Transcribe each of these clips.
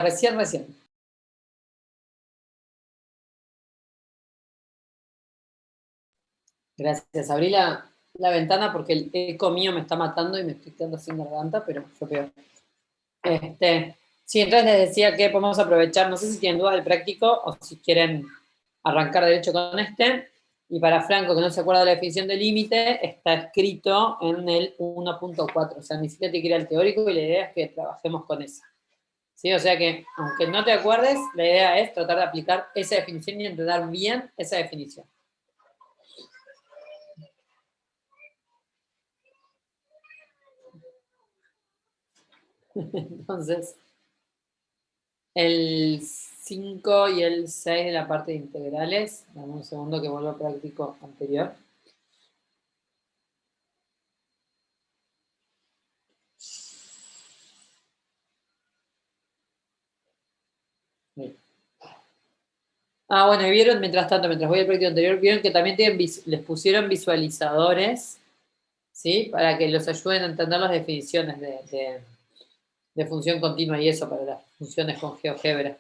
recién. Gracias. Abrí la ventana porque el eco mío me está matando y me estoy quedando sin garganta, pero fue peor. Sí, entonces les decía que podemos aprovechar, no sé si tienen dudas del práctico o si quieren arrancar derecho con este. Y para Franco, que no se acuerda de la definición de límite, está escrito en el 1.4. O sea, ni siquiera te quiere el teórico y la idea es que trabajemos con esa. ¿Sí? O sea que, aunque no te acuerdes, la idea es tratar de aplicar esa definición y entender bien esa definición. Entonces, el 5 y el 6 de la parte de integrales. Dame un segundo que vuelvo al práctico anterior. Bueno, y vieron, mientras tanto, mientras voy al práctico anterior, vieron que también les pusieron visualizadores, ¿sí? Para que los ayuden a entender las definiciones de función continua y eso para las funciones con GeoGebra.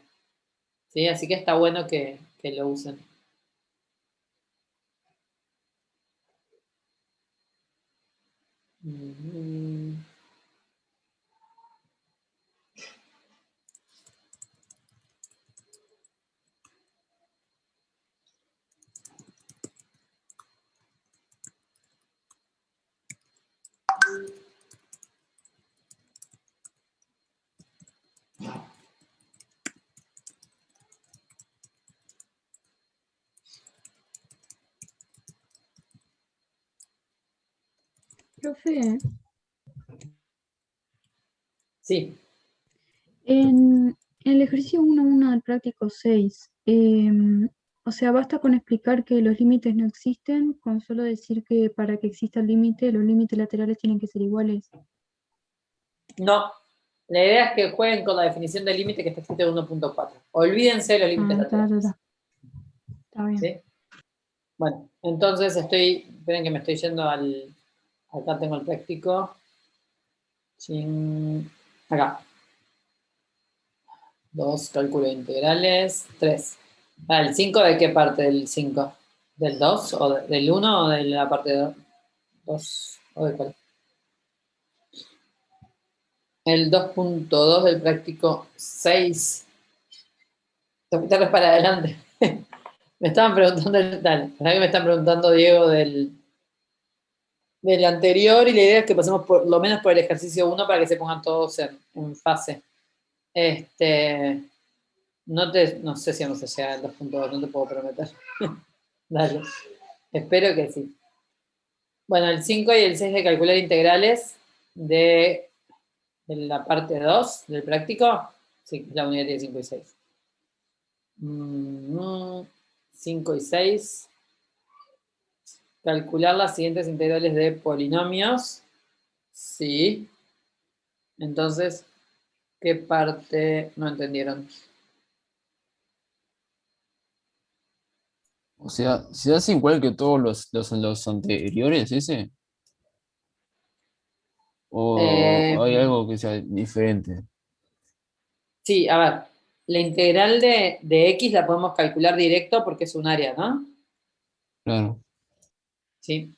¿Sí? Así que está bueno que lo usen. Profe, Sí. en el ejercicio 1.1 del práctico 6, o sea, basta con explicar que los límites no existen, con solo decir que para que exista el límite, los límites laterales tienen que ser iguales. No. La idea es que jueguen con la definición del límite que está escrito en 1.4. Olvídense de los límites laterales. Está bien. ¿Sí? Bueno, entonces esperen que me estoy yendo acá tengo el práctico. Acá. 2, cálculo de integrales. 3. ¿El 5 de qué parte del 5? ¿Del 2? ¿O del 1 o de la parte de 2? ¿O de cuál? El 2.2 del práctico 6. Te para adelante. Me estaban preguntando, dale, ¿verdad que me están preguntando, Diego, del anterior? Y la idea es que pasemos por lo menos por el ejercicio 1 para que se pongan todos en fase. No sé si vamos a llegar al 2.2, no te puedo prometer. Dale, espero que sí. Bueno, el 5 y el 6 de calcular integrales de la parte 2 del práctico. Sí, la unidad tiene 5 y 6. 5 y 6. Calcular las siguientes integrales de polinomios. Sí. Entonces, ¿qué parte no entendieron? O sea, ¿se hace igual que todos los anteriores ese? ¿O hay algo que sea diferente? Sí, a ver. La integral de x la podemos calcular directo porque es un área, ¿no? Claro. Sí.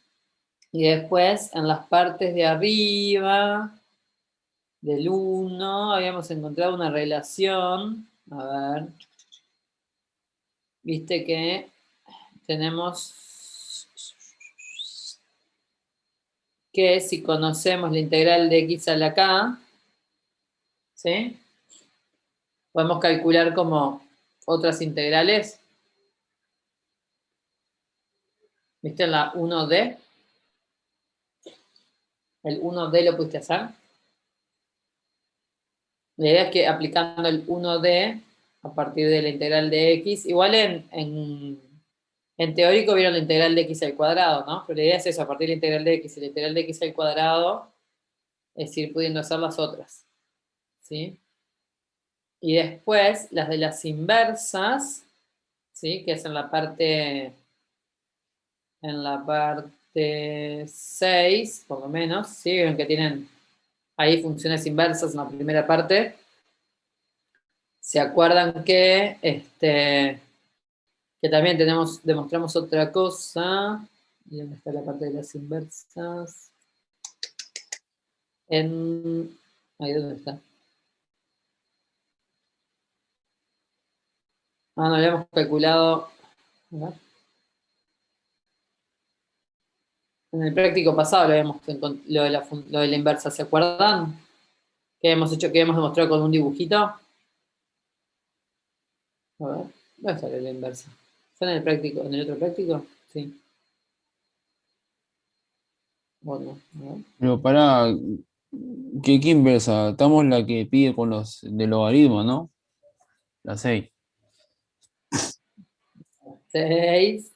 Y después, en las partes de arriba del 1 habíamos encontrado una relación. A ver. Viste que tenemos que si conocemos la integral de x a la k, ¿sí? Podemos calcular como otras integrales. ¿Viste en la 1D? El 1D lo pudiste hacer. La idea es que aplicando el 1D a partir de la integral de x, igual en teórico vieron la integral de x al cuadrado, ¿no? Pero la idea es eso, a partir de la integral de x y la integral de x al cuadrado, es ir pudiendo hacer las otras, ¿sí? Y después las de las inversas, ¿sí? Que es en la parte 6, por lo menos, ¿sí? Vieron que tienen ahí funciones inversas en la primera parte. ¿Se acuerdan que también demostramos otra cosa? ¿Y dónde está la parte de las inversas? Ahí, ¿dónde está? No, lo habíamos calculado. A ver. En el práctico pasado lo de la inversa, ¿se acuerdan? Que hemos demostrado con un dibujito. A ver, ¿dónde sale la inversa? ¿Fue en el práctico, en el otro práctico? Sí. Bueno, a ver. Pero para, ¿qué inversa? Estamos la que pide con los del logaritmo, ¿no? La 6. 6.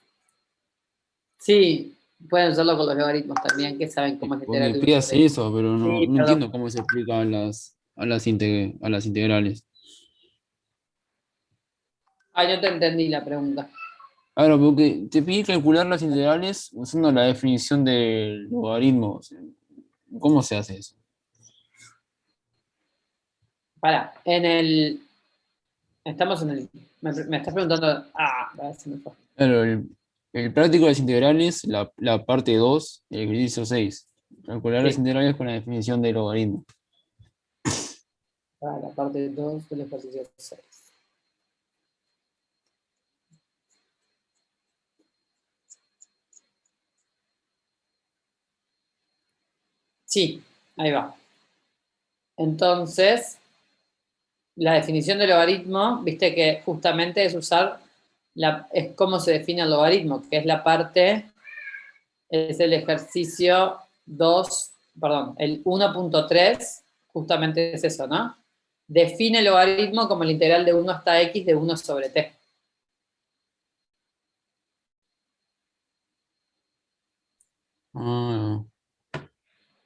Sí, pueden usarlo con los logaritmos también, que saben cómo es la integral Porque de 1 pide sobre hacer x. eso, pero no, Sí, no perdón. entiendo cómo se explica a las integrales. Ah, yo te entendí la pregunta. Claro, porque te pide calcular las integrales usando la definición del logaritmo. O sea, ¿cómo se hace eso? Para, estamos en el, me estás preguntando, a ver si me fue. Claro, el práctico de las integrales, la parte 2 el ejercicio 6. Calcular las Sí, integrales con la definición del logaritmo. para la parte 2 del ejercicio 6. Sí, ahí va. Entonces, la definición del logaritmo, viste que justamente es usar, es cómo se define el logaritmo, que es la parte, es el ejercicio 2, perdón, el 1.3, justamente es eso, ¿no? Define el logaritmo como la integral de 1 hasta x de 1 sobre t. Ah,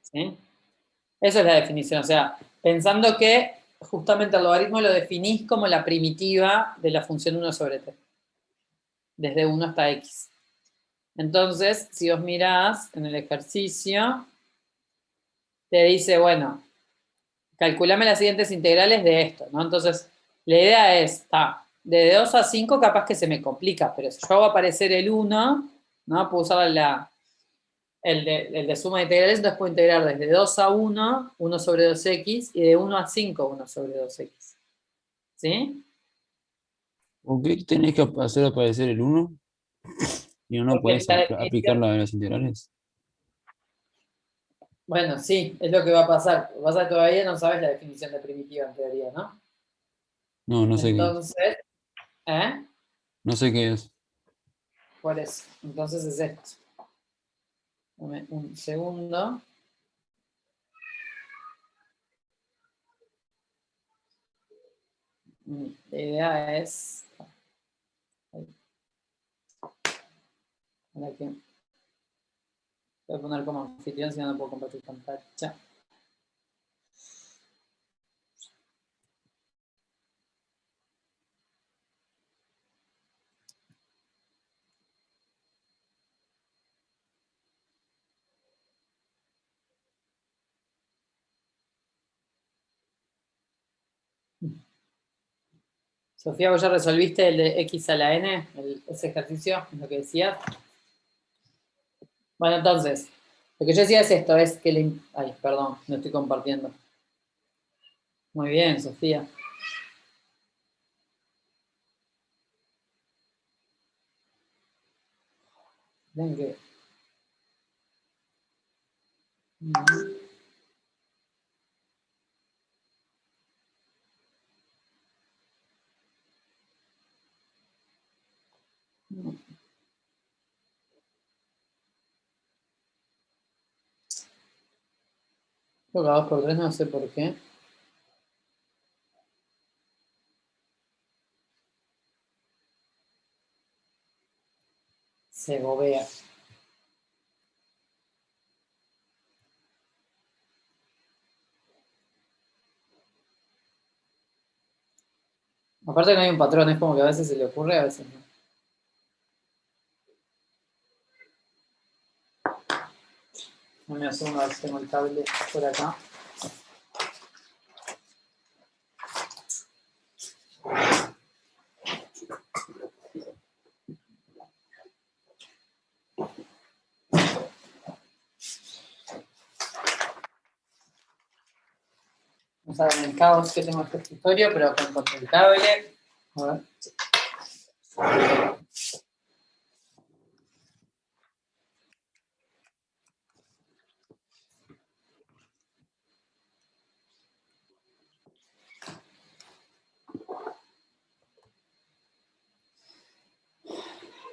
¿Sí? Esa es la definición, o sea, pensando que justamente el logaritmo lo definís como la primitiva de la función 1 sobre t, desde 1 hasta x. Entonces, si vos mirás en el ejercicio, te dice, bueno, calculame las siguientes integrales de esto, ¿no? Entonces, la idea es, de 2 a 5 capaz que se me complica, pero si yo hago aparecer el 1, ¿no? Puedo usar el de suma de integrales, entonces puedo integrar desde 2 a 1, 1 sobre 2x, y de 1 a 5, 1 sobre 2x. ¿Sí? ¿por qué tenés que hacer aparecer el uno y no Porque podés la aplicar definición, la de las integrales? bueno, sí, es lo que va a pasar. Lo que pasa es que todavía no sabes la definición de primitiva en teoría, ¿no? No, no sé qué es. Entonces, ¿eh? No sé qué es. Por eso. Entonces es esto. Dame un segundo. La idea es. Ahora que voy a poner como anfitrión si no, no puedo compartir pantalla. Sofía, ¿vos ya resolviste el de x a la n? Ese ejercicio, es lo que decías. Bueno, entonces, lo que yo decía es esto, es que le... Ay, perdón, no estoy compartiendo. Muy bien, Sofía. Ven que... Creo que a 2 por 3 no sé por qué. Se bobea. Aparte no hay un patrón, es como que a veces se le ocurre, a veces no. No me asumo a ver si tengo el cable por acá. saben el caos que tengo en este escritorio, pero con control cable. A ver.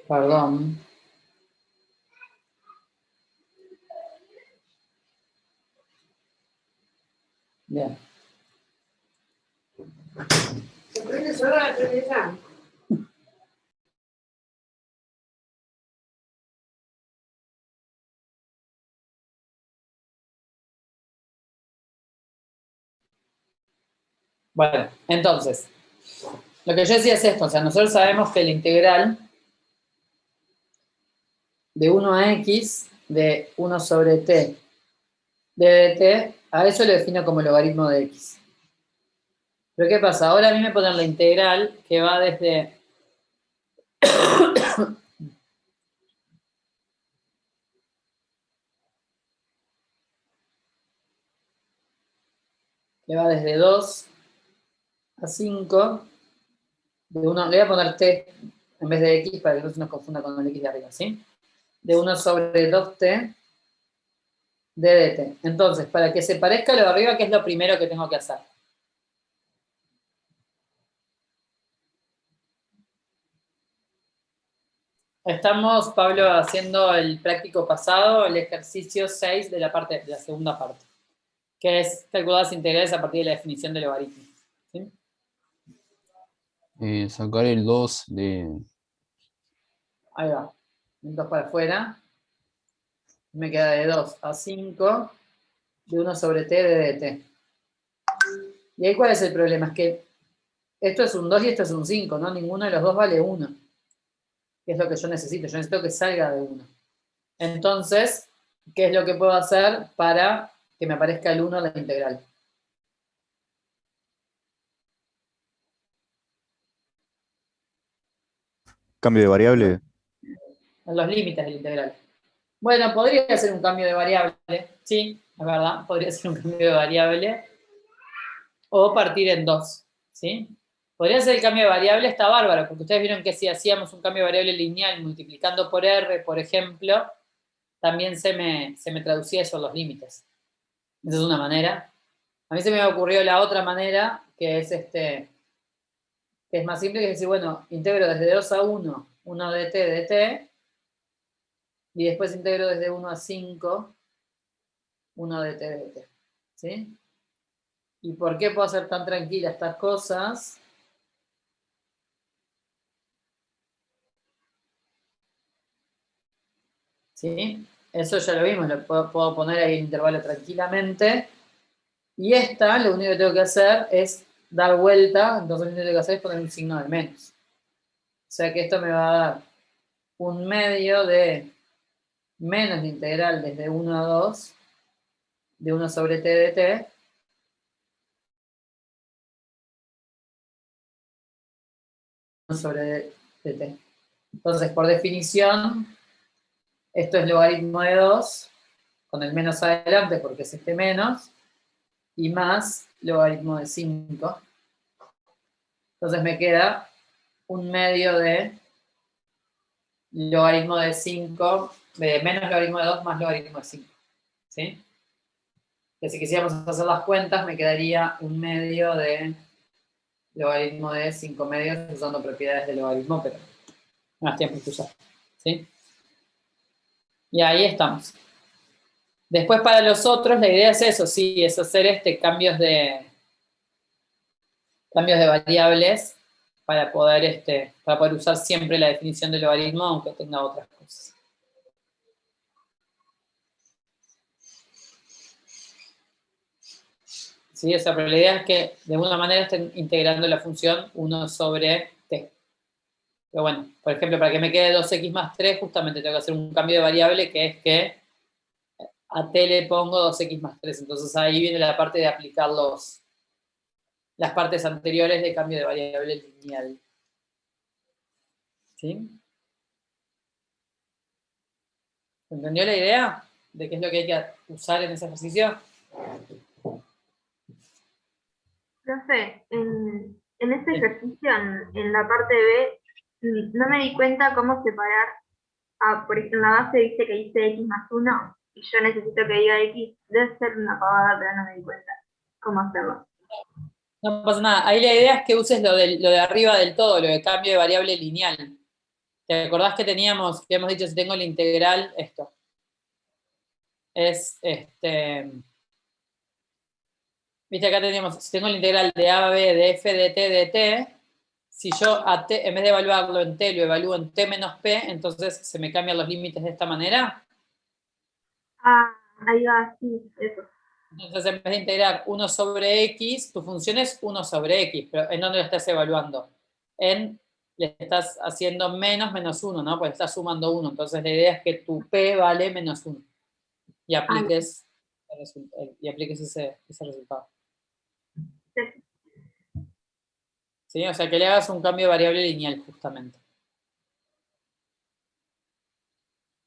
Perdón. Bien. ¿Se prende sola la televisión? Bueno, entonces, lo que yo decía es esto, o sea, nosotros sabemos que el integral de 1 a x de 1 sobre t de dt, a eso lo defino como logaritmo de x. Pero ¿qué pasa? Ahora a mí me ponen la integral que va desde que va desde 2 a 5, de 1, le voy a poner t en vez de x para que no se nos confunda con el x de arriba, ¿sí? De 1 sobre 2t de dt. Entonces, para que se parezca a lo de arriba, ¿qué es lo primero que tengo que hacer? Estamos, Pablo, haciendo el práctico pasado, el ejercicio 6 de de la segunda parte, que es calcular las integrales a partir de la definición del logaritmo. ¿Sí? Sacar el 2 de... Ahí va. 2 para afuera. Me queda de 2 a 5 de 1 sobre t de dt. Y ahí, ¿cuál es el problema? Es que esto es un 2 y esto es un 5, ¿no? Ninguno de los dos vale 1, que es lo que yo necesito. Yo necesito que salga de 1. Entonces, ¿qué es lo que puedo hacer para que me aparezca el 1 en la integral? Cambio de variable. En los límites del integral. Bueno, podría ser un cambio de variable, sí, es verdad, podría ser un cambio de variable, o partir en 2, ¿sí? Podría ser el cambio de variable, está bárbaro, porque ustedes vieron que si hacíamos un cambio de variable lineal multiplicando por r, por ejemplo, también se me traducía eso en los límites. Esa es una manera. A mí se me ocurrió la otra manera, que es que es más simple, que es decir, bueno, integro desde 2 a 1, 1 de t, y después integro desde 1 a 5, 1 de t, ¿sí? ¿Y por qué puedo hacer tan tranquila estas cosas? ¿Sí? Eso ya lo vimos, lo puedo poner ahí el intervalo tranquilamente. Y esta, lo único que tengo que hacer es dar vuelta, entonces lo único que tengo que hacer es poner un signo de menos. O sea que esto me va a dar un medio de menos la integral desde 1 a 2 de 1 sobre t de t, sobre dt. Entonces, por definición, esto es logaritmo de 2, con el menos adelante porque es este menos, y más logaritmo de 5. Entonces me queda un medio de logaritmo de 5, de menos logaritmo de 2 más logaritmo de 5. ¿Sí? Que si quisiéramos hacer las cuentas, me quedaría un medio de logaritmo de 5 medios usando propiedades de logaritmo, pero más tiempo que usar. ¿Sí? Y ahí estamos. Después para los otros, la idea es eso, sí, es hacer cambios de variables para poder usar siempre la definición del logaritmo, aunque tenga otras cosas. ¿Sí? O sea, pero la idea es que de alguna manera estén integrando la función 1 sobre t. Pero bueno, por ejemplo, para que me quede 2x más 3, justamente tengo que hacer un cambio de variable, que es que a t le pongo 2x más 3. Entonces ahí viene la parte de aplicar las partes anteriores de cambio de variable lineal. ¿Sí? ¿Entendió la idea de qué es lo que hay que usar en ese ejercicio? Profe, en este ejercicio, en la parte B, no me di cuenta cómo separar, por ejemplo, en la base dice que dice x más 1 y yo necesito que diga x, debe ser una pavada, pero no me di cuenta cómo hacerlo. No pasa nada. Ahí la idea es que uses lo de arriba del todo, lo de cambio de variable lineal. ¿Te acordás que habíamos dicho, si tengo el integral, esto? Es, viste, acá teníamos, si tengo el integral de a a b de f de t de t, si yo a t, en vez de evaluarlo en t, lo evalúo en t menos p, entonces se me cambian los límites de esta manera. Ah, ahí va, sí, eso. Entonces, en vez de integrar 1 sobre x, tu función es 1 sobre x, pero ¿en dónde lo estás evaluando? Le estás haciendo menos 1, ¿no? Pues estás sumando 1. Entonces, la idea es que tu p vale menos 1. Y apliques, ese resultado. Sí. ¿Sí? O sea, que le hagas un cambio de variable lineal, justamente.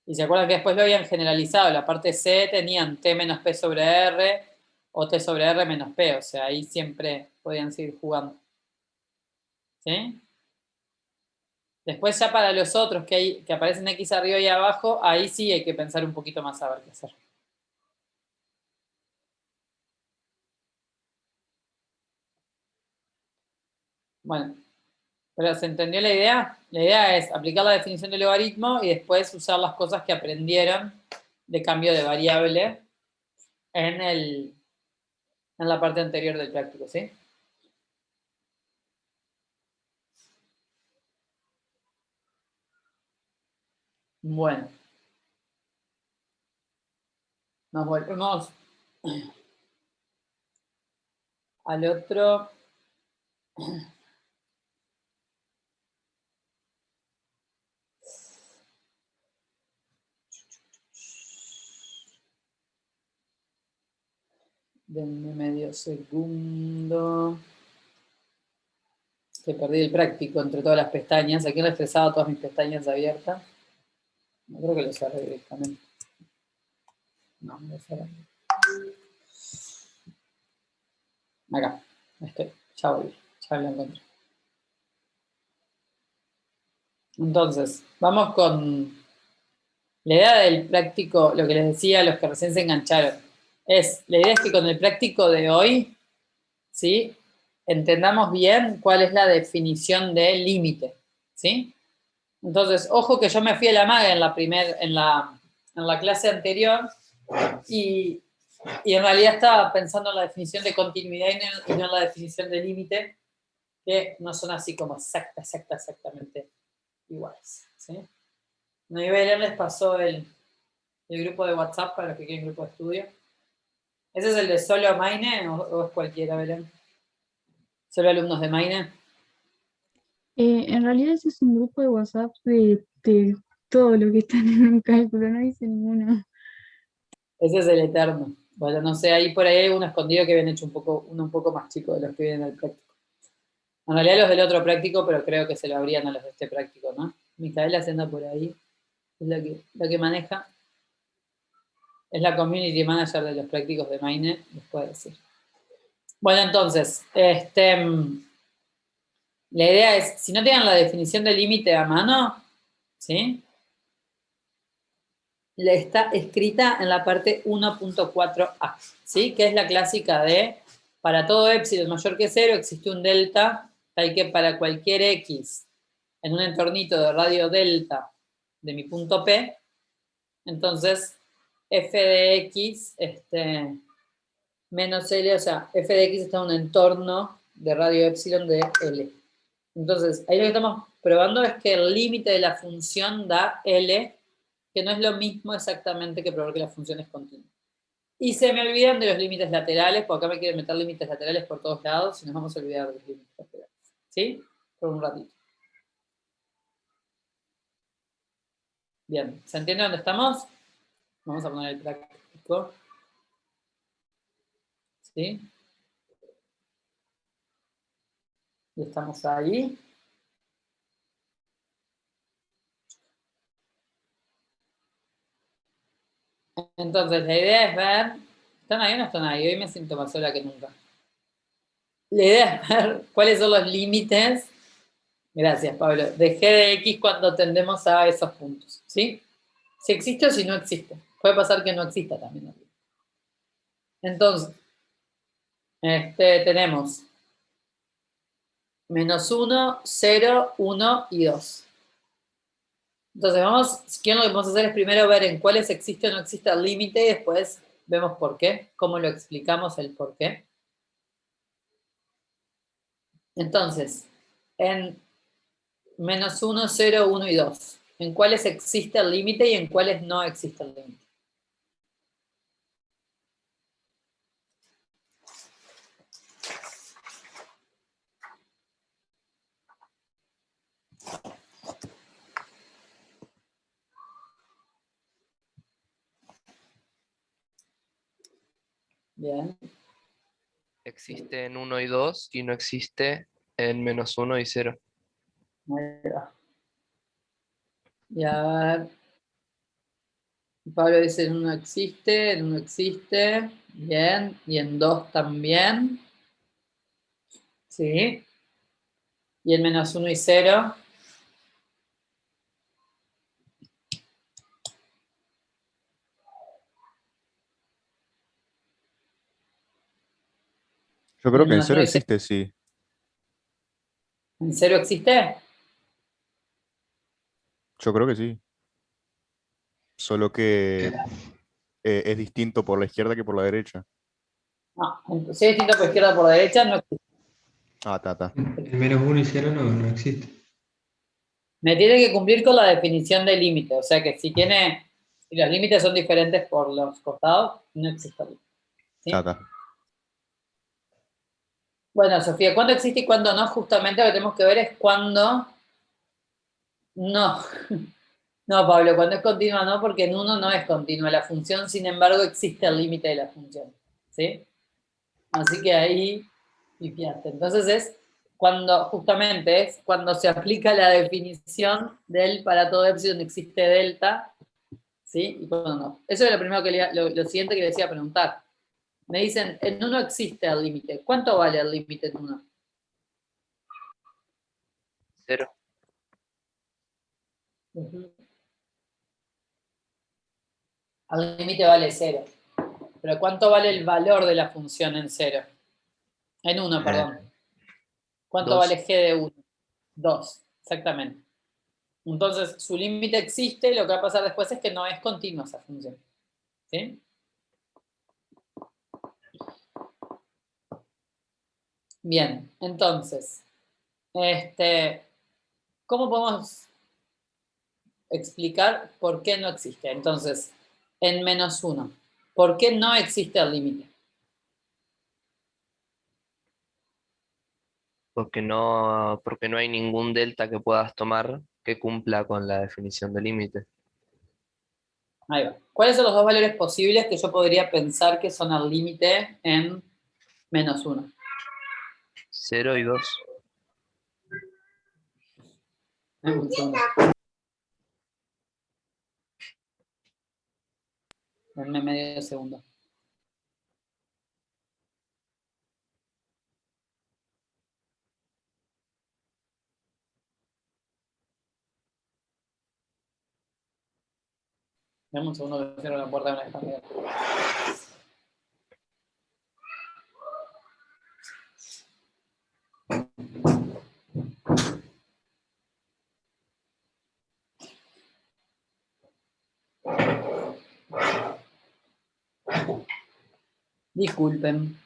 Y se acuerdan que después lo habían generalizado. La parte C tenían t menos p sobre r o t sobre r menos p. O sea, ahí siempre podían seguir jugando. ¿Sí? Después ya para los otros que aparecen x arriba y abajo, ahí sí hay que pensar un poquito más a ver qué hacer. Bueno, pero ¿se entendió la idea? La idea es aplicar la definición del logaritmo y después usar las cosas que aprendieron de cambio de variable en la parte anterior del práctico, ¿sí? Bueno. Nos volvemos al otro. Denme medio segundo. Que perdí el práctico entre todas las pestañas. Aquí he estresado todas mis pestañas abiertas. No creo que lo cerré directamente. No, lo cerré. Acá. Ya volví. Ya lo encontré. Entonces, vamos con la idea del práctico, lo que les decía a los que recién se engancharon. La idea es que con el práctico de hoy, ¿sí? Entendamos bien cuál es la definición de límite, ¿sí? Entonces, ojo que yo me fui a la maga en la clase anterior y en realidad estaba pensando en la definición de continuidad y no en la definición de límite, que no son así como exactamente iguales, ¿sí? No, y Belén les pasó el grupo de WhatsApp para los que quieren grupo de estudio. ¿Ese es el de solo Maine o es cualquiera, Belén? ¿Solo alumnos de Maine? En realidad ese es un grupo de WhatsApp de todo lo que están en un cálculo, no dice ninguno. Ese es el eterno. Bueno, no sé, ahí por ahí hay uno escondido que habían hecho uno un poco más chico de los que vienen al práctico. En realidad los del otro práctico, pero creo que se lo abrían a los de este práctico, ¿no? Micaela se anda por ahí, es la que maneja. Es la community manager de los prácticos de Maine, les puedo decir. Bueno, entonces, la idea es, si no tengan la definición de límite a mano, ¿sí? Está escrita en la parte 1.4a, ¿sí? Que es la clásica de, para todo epsilon mayor que 0 existe un delta, tal que para cualquier x en un entornito de radio delta de mi punto P, entonces f de x menos L, o sea, f de x está en un entorno de radio epsilon de L. Entonces, ahí lo que estamos probando es que el límite de la función da L, que no es lo mismo exactamente que probar que la función es continua. Y se me olvidan de los límites laterales, porque acá me quieren meter límites laterales por todos lados, y nos vamos a olvidar de los límites laterales. ¿Sí? Por un ratito. Bien, ¿se entiende dónde estamos? Vamos a poner el práctico. ¿Sí? Y estamos ahí. Entonces, la idea es ver... ¿Están ahí o no están ahí? Hoy me siento más sola que nunca. la idea es ver cuáles son los límites, gracias Pablo, de g de x cuando tendemos a esos puntos, ¿sí? Si existe o si no existe. Puede pasar que no exista también. Entonces, tenemos -1, 0, 1 y 2. Entonces, si quieren, lo que vamos a hacer es primero ver en cuáles existe o no existe el límite y después vemos por qué, cómo lo explicamos el por qué. Entonces, en -1, 0, 1 y 2, ¿en cuáles existe el límite y en cuáles no existe el límite? Bien. Existe en 1 y 2 y no existe en -1 y 0. Ahí va. Y a ver. Pablo dice en 1 existe, en 1 existe. Bien. Y en 2 también. Sí. Y en -1 y 0. Yo Y creo en que en -1 cero y 0. existe, sí. ¿En 0 existe? Yo creo que sí. Solo que es distinto por la izquierda que por la derecha. No. Si es distinto por izquierda o por derecha, no existe. Ah, ta. El -1 y 0 no existe. Me tiene que cumplir con la definición de límite. O sea que si los límites son diferentes por los costados, no existe límite. ¿Sí? Ta. Bueno, Sofía, ¿cuándo existe y cuándo no? Justamente lo que tenemos que ver es cuándo no. No, Pablo, cuando es continua no, porque en 1 no es continua la función, sin embargo existe el límite de la función. ¿Sí? Así que ahí pifiaste. Entonces justamente es cuando se aplica la definición del para todo epsilon existe delta, ¿sí? Y cuando no. Eso es lo primero lo siguiente que les iba a preguntar. Me dicen, en 1 existe el límite. ¿Cuánto vale el límite en 1? 0. El límite vale 0. Pero ¿cuánto vale el valor de la función en 0? En 1, perdón. ¿Cuánto 2. vale g de 1? 2, exactamente. Entonces, su límite existe y lo que va a pasar después es que no es continua esa función. ¿Sí? Bien, entonces, ¿cómo podemos explicar por qué no existe? Entonces, en -1, ¿por qué no existe el límite? Porque no hay ningún delta que puedas tomar que cumpla con la definición de límite. Ahí va. ¿Cuáles son los dos valores posibles que yo podría pensar que son el límite en -1? 0 y 2. Dame un segundo. Denme medio segundo. Dame un segundo que cierro la puerta de una escalera. Disculpen.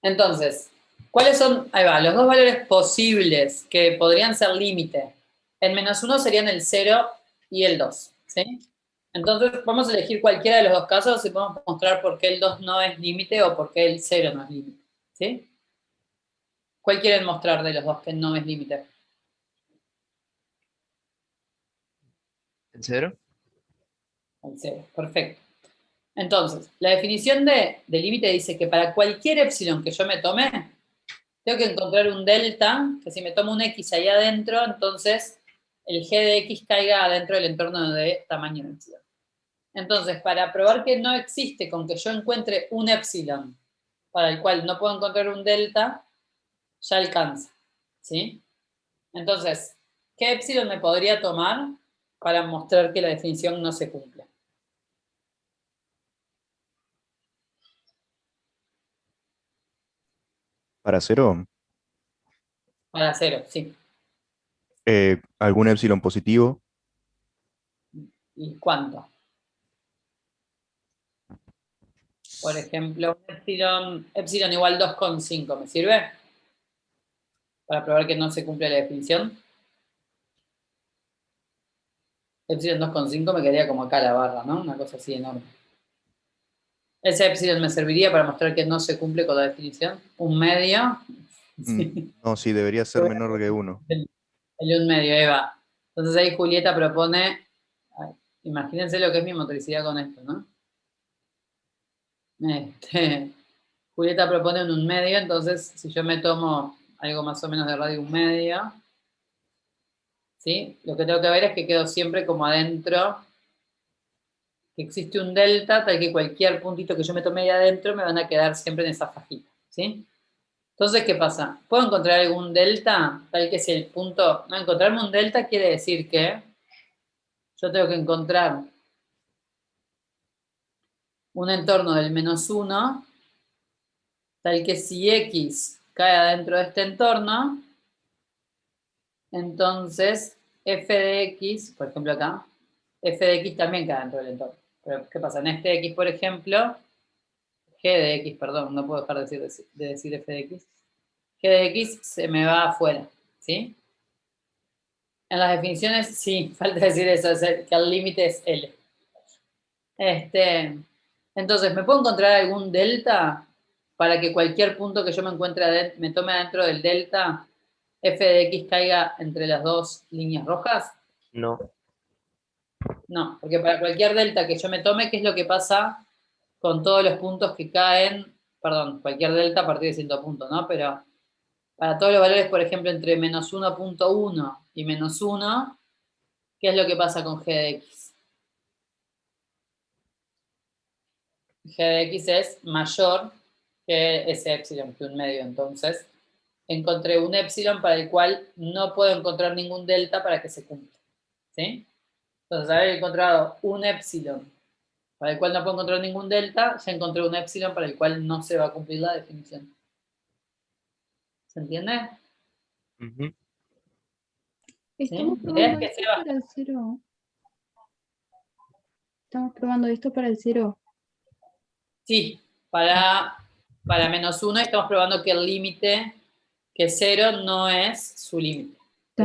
Entonces, ¿cuáles son? Ahí va, los dos valores posibles que podrían ser límite. En -1 serían el 0 y el 2. ¿Sí? Entonces, vamos a elegir cualquiera de los dos casos y podemos mostrar por qué el 2 no es límite o por qué el 0 no es límite. ¿Sí? ¿Cuál quieren mostrar de los dos que no es límite? ¿En 0? El 0, perfecto. Entonces, la definición de límite dice que para cualquier epsilon que yo me tome, tengo que encontrar un delta, que si me tomo un x ahí adentro, entonces el g de x caiga adentro del entorno de tamaño epsilon. Entonces, para probar que no existe con que yo encuentre un epsilon para el cual no puedo encontrar un delta, ya alcanza, ¿sí? Entonces, ¿qué epsilon me podría tomar para mostrar que la definición no se cumple? Para cero, Para 0, sí. algún epsilon positivo. ¿Y cuánto? Por ejemplo, un epsilon igual 2,5, ¿me sirve? Para probar que no se cumple la definición. Epsilon 2,5 me quedaría como acá la barra, ¿no? Una cosa así enorme. Ese epsilon me serviría para mostrar que no se cumple con la definición. Un medio. Sí. No, sí, debería ser menor que 1. El un medio, ahí va. Entonces ahí Julieta propone, ay, imagínense lo que es mi motricidad con esto, ¿no? Julieta propone un medio, entonces si yo me tomo algo más o menos de radio un medio, ¿sí? Lo que tengo que ver es que quedo siempre como adentro, que existe un delta, tal que cualquier puntito que yo me tome ahí adentro me van a quedar siempre en esa fajita, ¿sí? Entonces, ¿qué pasa? ¿Puedo encontrar algún delta? Tal que si el punto... No, encontrarme un delta quiere decir que yo tengo que encontrar un entorno del -1, tal que si X cae adentro de este entorno, entonces f de X, por ejemplo acá, f de X también cae dentro del entorno. Pero, ¿qué pasa? En este X, por ejemplo, g de X, perdón, no puedo dejar de decir f de X, g de X se me va afuera, ¿sí? En las definiciones, sí, falta decir eso, que el límite es L. Entonces, ¿me puedo encontrar algún delta para que cualquier punto que yo me encuentre me tome adentro del delta, f de X caiga entre las dos líneas rojas? No. No, porque para cualquier delta que yo me tome, ¿qué es lo que pasa con todos los puntos que caen? Perdón, cualquier delta a partir de cierto punto, ¿no? Pero para todos los valores, por ejemplo, entre -1.1 y -1, ¿qué es lo que pasa con g de X? G de X es mayor que ese epsilon, que un medio. Entonces, encontré un epsilon para el cual no puedo encontrar ningún delta para que se cumpla, ¿sí? Entonces, haber encontrado un epsilon para el cual no puedo encontrar ningún delta, ya encontré un epsilon para el cual no se va a cumplir la definición. ¿Se entiende? Ujú. Estamos ¿Sí? La idea probando es que esto sea para el 0. Estamos probando esto para el 0. sí, para -1 estamos probando que el límite, que 0 no es su límite. ¿Sí?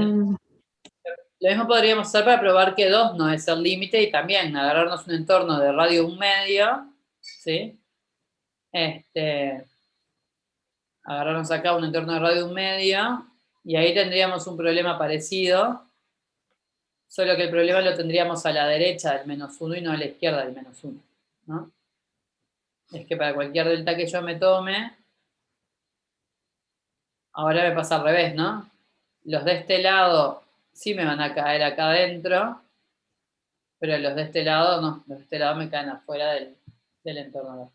Lo mismo podríamos hacer para probar que 2 no es el límite y también agarrarnos un entorno de radio 1 medio, ¿sí? Agarrarnos acá un entorno de radio 1 medio y ahí tendríamos un problema parecido, solo que el problema lo tendríamos a la derecha del -1 y no a la izquierda del -1, ¿no? Es que para cualquier delta que yo me tome, ahora me pasa al revés, ¿no? Los de este lado sí me van a caer acá adentro, pero los de este lado no, los de este lado me caen afuera del entorno.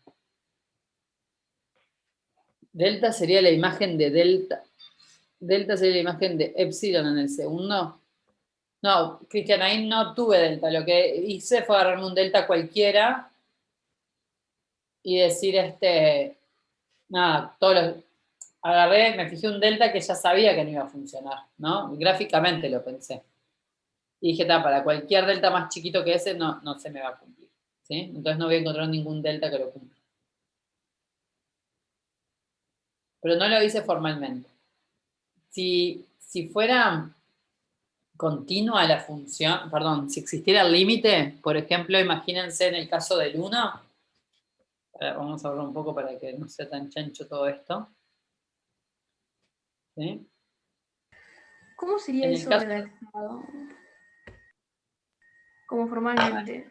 Delta sería la imagen de delta. Delta sería la imagen de epsilon en el segundo. No, Cristian, ahí no tuve delta. Lo que hice fue agarrarme un delta cualquiera y decir nada, agarré, me fijé un delta que ya sabía que no iba a funcionar, ¿no? Gráficamente lo pensé. Y dije, para cualquier delta más chiquito que ese no se me va a cumplir, ¿sí? Entonces no voy a encontrar ningún delta que lo cumpla. Pero no lo hice formalmente. Si fuera continua la función, perdón, si existiera el límite, por ejemplo, imagínense en el caso del 1, vamos a hablar un poco para que no sea tan chancho todo esto. ¿Sí? ¿Cómo sería En el eso caso- redactado? Como formalmente.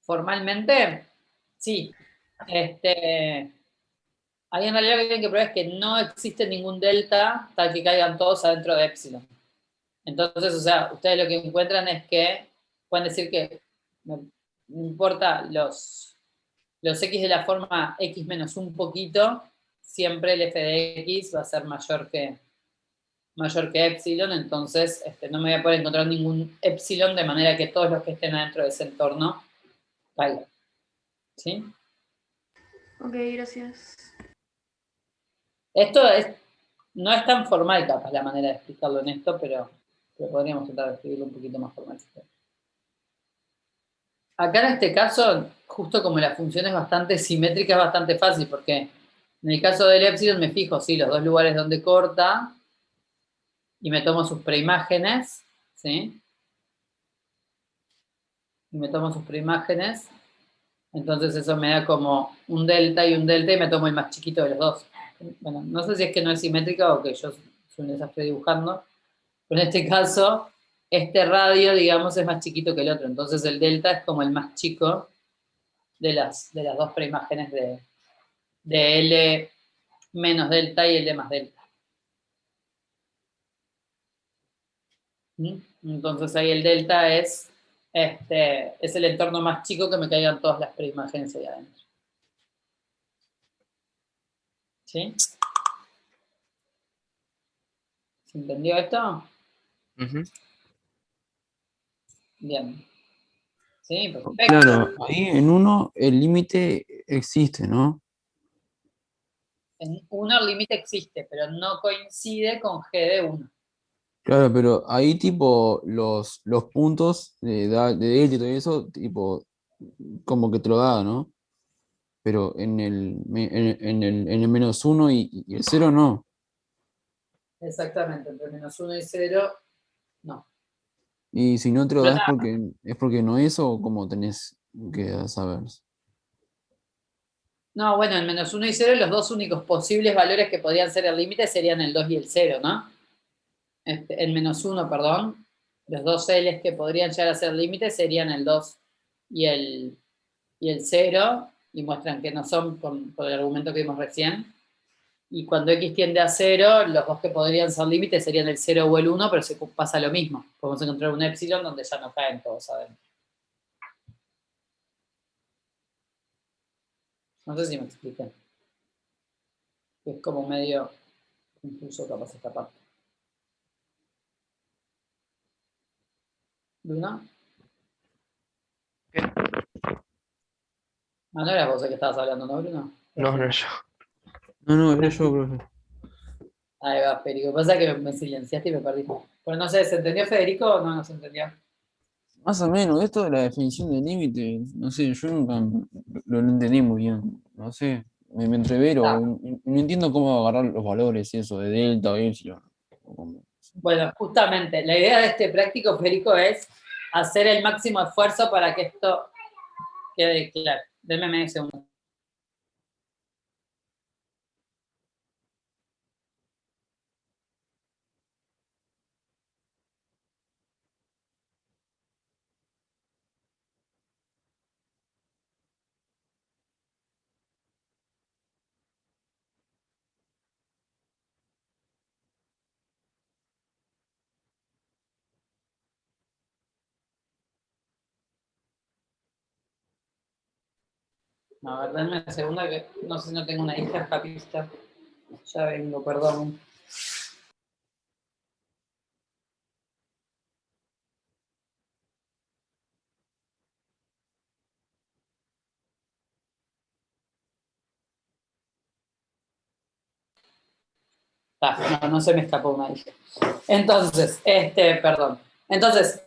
Formalmente, sí. Ahí en realidad lo que tienen que probar es que no existe ningún delta tal que caigan todos adentro de epsilon. Entonces, o sea, ustedes lo que encuentran es que pueden decir que no importa los x de la forma x menos un poquito, siempre el f de x va a ser mayor que epsilon, entonces no me voy a poder encontrar ningún epsilon de manera que todos los que estén adentro de ese entorno caigan. ¿Sí? Ok, gracias. Esto no es tan formal capaz la manera de explicarlo en esto, pero podríamos tratar de escribirlo un poquito más formal. Acá en este caso, justo como la función es bastante simétrica, es bastante fácil, porque en el caso del epsilon me fijo, sí, los dos lugares donde corta, y me tomo sus preimágenes, ¿sí? Y me tomo sus preimágenes, entonces eso me da como un delta y me tomo el más chiquito de los dos. Bueno, no sé si es que no es simétrica o que yo soy un desastre dibujando, pero en este caso, este radio, digamos, es más chiquito que el otro, entonces el delta es como el más chico de las dos preimágenes de L menos delta y L más delta. ¿Mm? Entonces ahí el delta es el entorno más chico que me caigan todas las preimágenes ahí adentro. ¿Sí? ¿Se entendió esto? Ujú. Bien. Sí, perfecto. Claro, ahí en uno el límite existe, ¿no? En 1 el límite existe, pero no coincide con G de 1. Claro, pero ahí tipo los puntos de delta y todo eso, tipo, como que te lo da, ¿no? Pero en el menos uno y el cero no. Exactamente, entre menos 1 y 0, no. Y si no te lo Pero das nada, es porque no es o como tenés que saber. no, bueno, en menos 1 y 0 los dos únicos posibles valores que podrían ser el límite serían el 2 y el 0, ¿no? En menos 1, perdón, los dos L's que podrían llegar a ser límite serían el 2 y el 0, y muestran que no son por el argumento que vimos recién. Y cuando x tiende a 0, los dos que podrían ser límites serían el 0 o el 1, pero se pasa lo mismo. Podemos encontrar un epsilon donde ya no caen todos adentro. No sé si me expliqué. Es como medio confuso capaz esta parte. ¿Luna? ¿Qué? Ah, no eras vos el que estabas hablando, ¿no, Bruno? No, no yo. No, era yo, profe. Ahí va, Federico. Pasa que me silenciaste y me perdí. Bueno, no sé, ¿se entendió Federico o no se entendió? Más o menos, esto de la definición de límite, no sé, yo nunca lo entendí muy bien. No sé, me entrevero, no entiendo cómo agarrar los valores y eso, de delta o epsilon. Bueno, justamente, la idea de este práctico, Federico, es hacer el máximo esfuerzo para que esto quede claro. Denme medio segundo. No, a ver, denme una segunda que no sé si no tengo una hija capista. Ya vengo, perdón. No se me escapó una hija. Entonces, perdón. Entonces,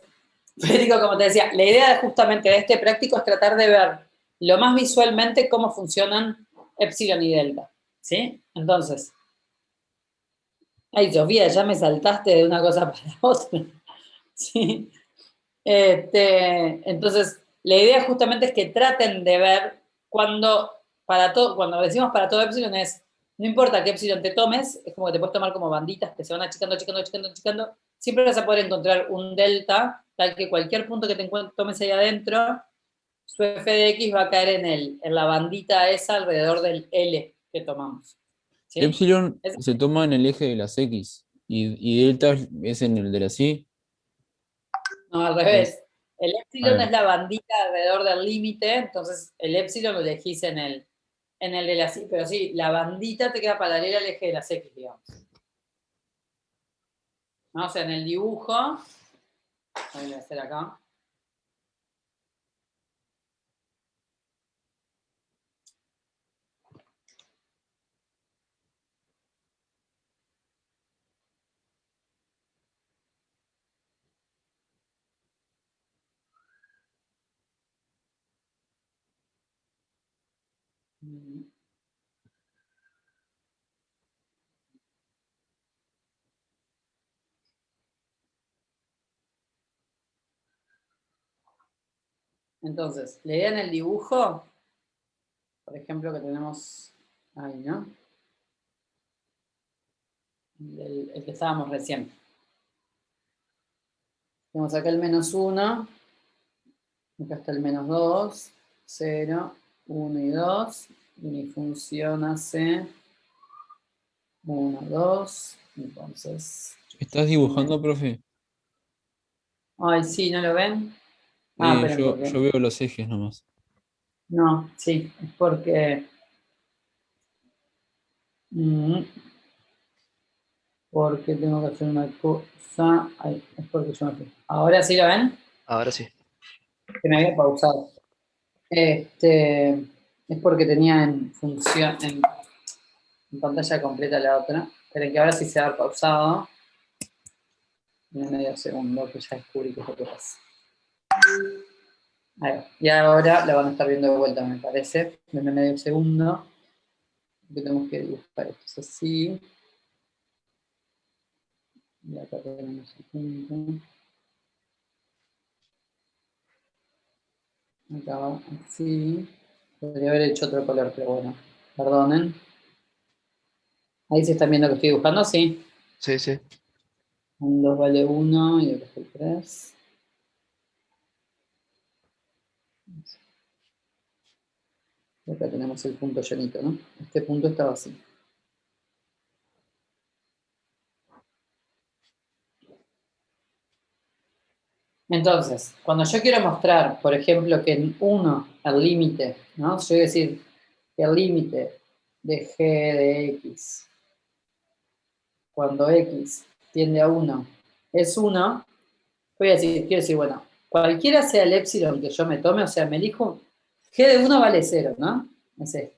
Federico, como te decía, la idea justamente de este práctico es tratar de ver lo más visualmente cómo funcionan epsilon y delta. ¿Sí? Entonces, ay, Sofía, ya me saltaste de una cosa para otra. ¿Sí? Entonces, la idea justamente es que traten de ver cuando decimos para todo epsilon es, no importa qué epsilon te tomes, es como que te puedes tomar como banditas que se van achicando, achicando, achicando, achicando, siempre vas a poder encontrar un delta, tal que cualquier punto que te tomes ahí adentro, su f de x va a caer en la bandita esa alrededor del L que tomamos. ¿Sí? Epsilon se toma en el eje de las X y delta es en el de las Y. No, al revés. El epsilon Ah, es la bandita alrededor del límite, entonces el epsilon lo elegís en En el de las, pero sí, la bandita te queda paralela al eje de las X, digamos. ¿No? O sea, en el dibujo, voy a hacer acá. Entonces, la idea en el dibujo, por ejemplo, que tenemos ahí, ¿no? El que estábamos recién. Tenemos acá el -1, acá está el -2, 0, 1 y 2, y mi función hace 1, 2, entonces... ¿Estás dibujando, profe? Ay, sí, ¿no lo ven? Ah, esperen, Yo porque... veo los ejes nomás. No, sí, es porque... porque tengo que hacer una cosa... Ay, es porque yo no sé. ¿Ahora sí lo ven? Ahora sí. Que me había pausado. Es porque tenía en función, en pantalla completa la otra. Esperen que ahora sí se va a haber pausado. En medio segundo, que ya descubrí qué es lo que pasa. Ahí va. Y ahora la van a estar viendo de vuelta, me parece. Denme medio segundo. Que tenemos que dibujar esto es así. Y acá tenemos el punto. Acá va así. Podría haber hecho otro color, pero bueno. Perdonen. Ahí se están viendo que estoy dibujando, sí. Sí, sí. Un 2 vale 1 y acá está el 3. Y acá tenemos el punto llenito, ¿no? Este punto está vacío. Entonces, cuando yo quiero mostrar, por ejemplo, que en 1 el límite, ¿no? Yo voy a decir que el límite de g de x, cuando x tiende a 1, es 1, quiero decir, bueno, cualquiera sea el épsilon que yo me tome, o sea, me elijo, g de 1 vale 0, ¿no? Es este.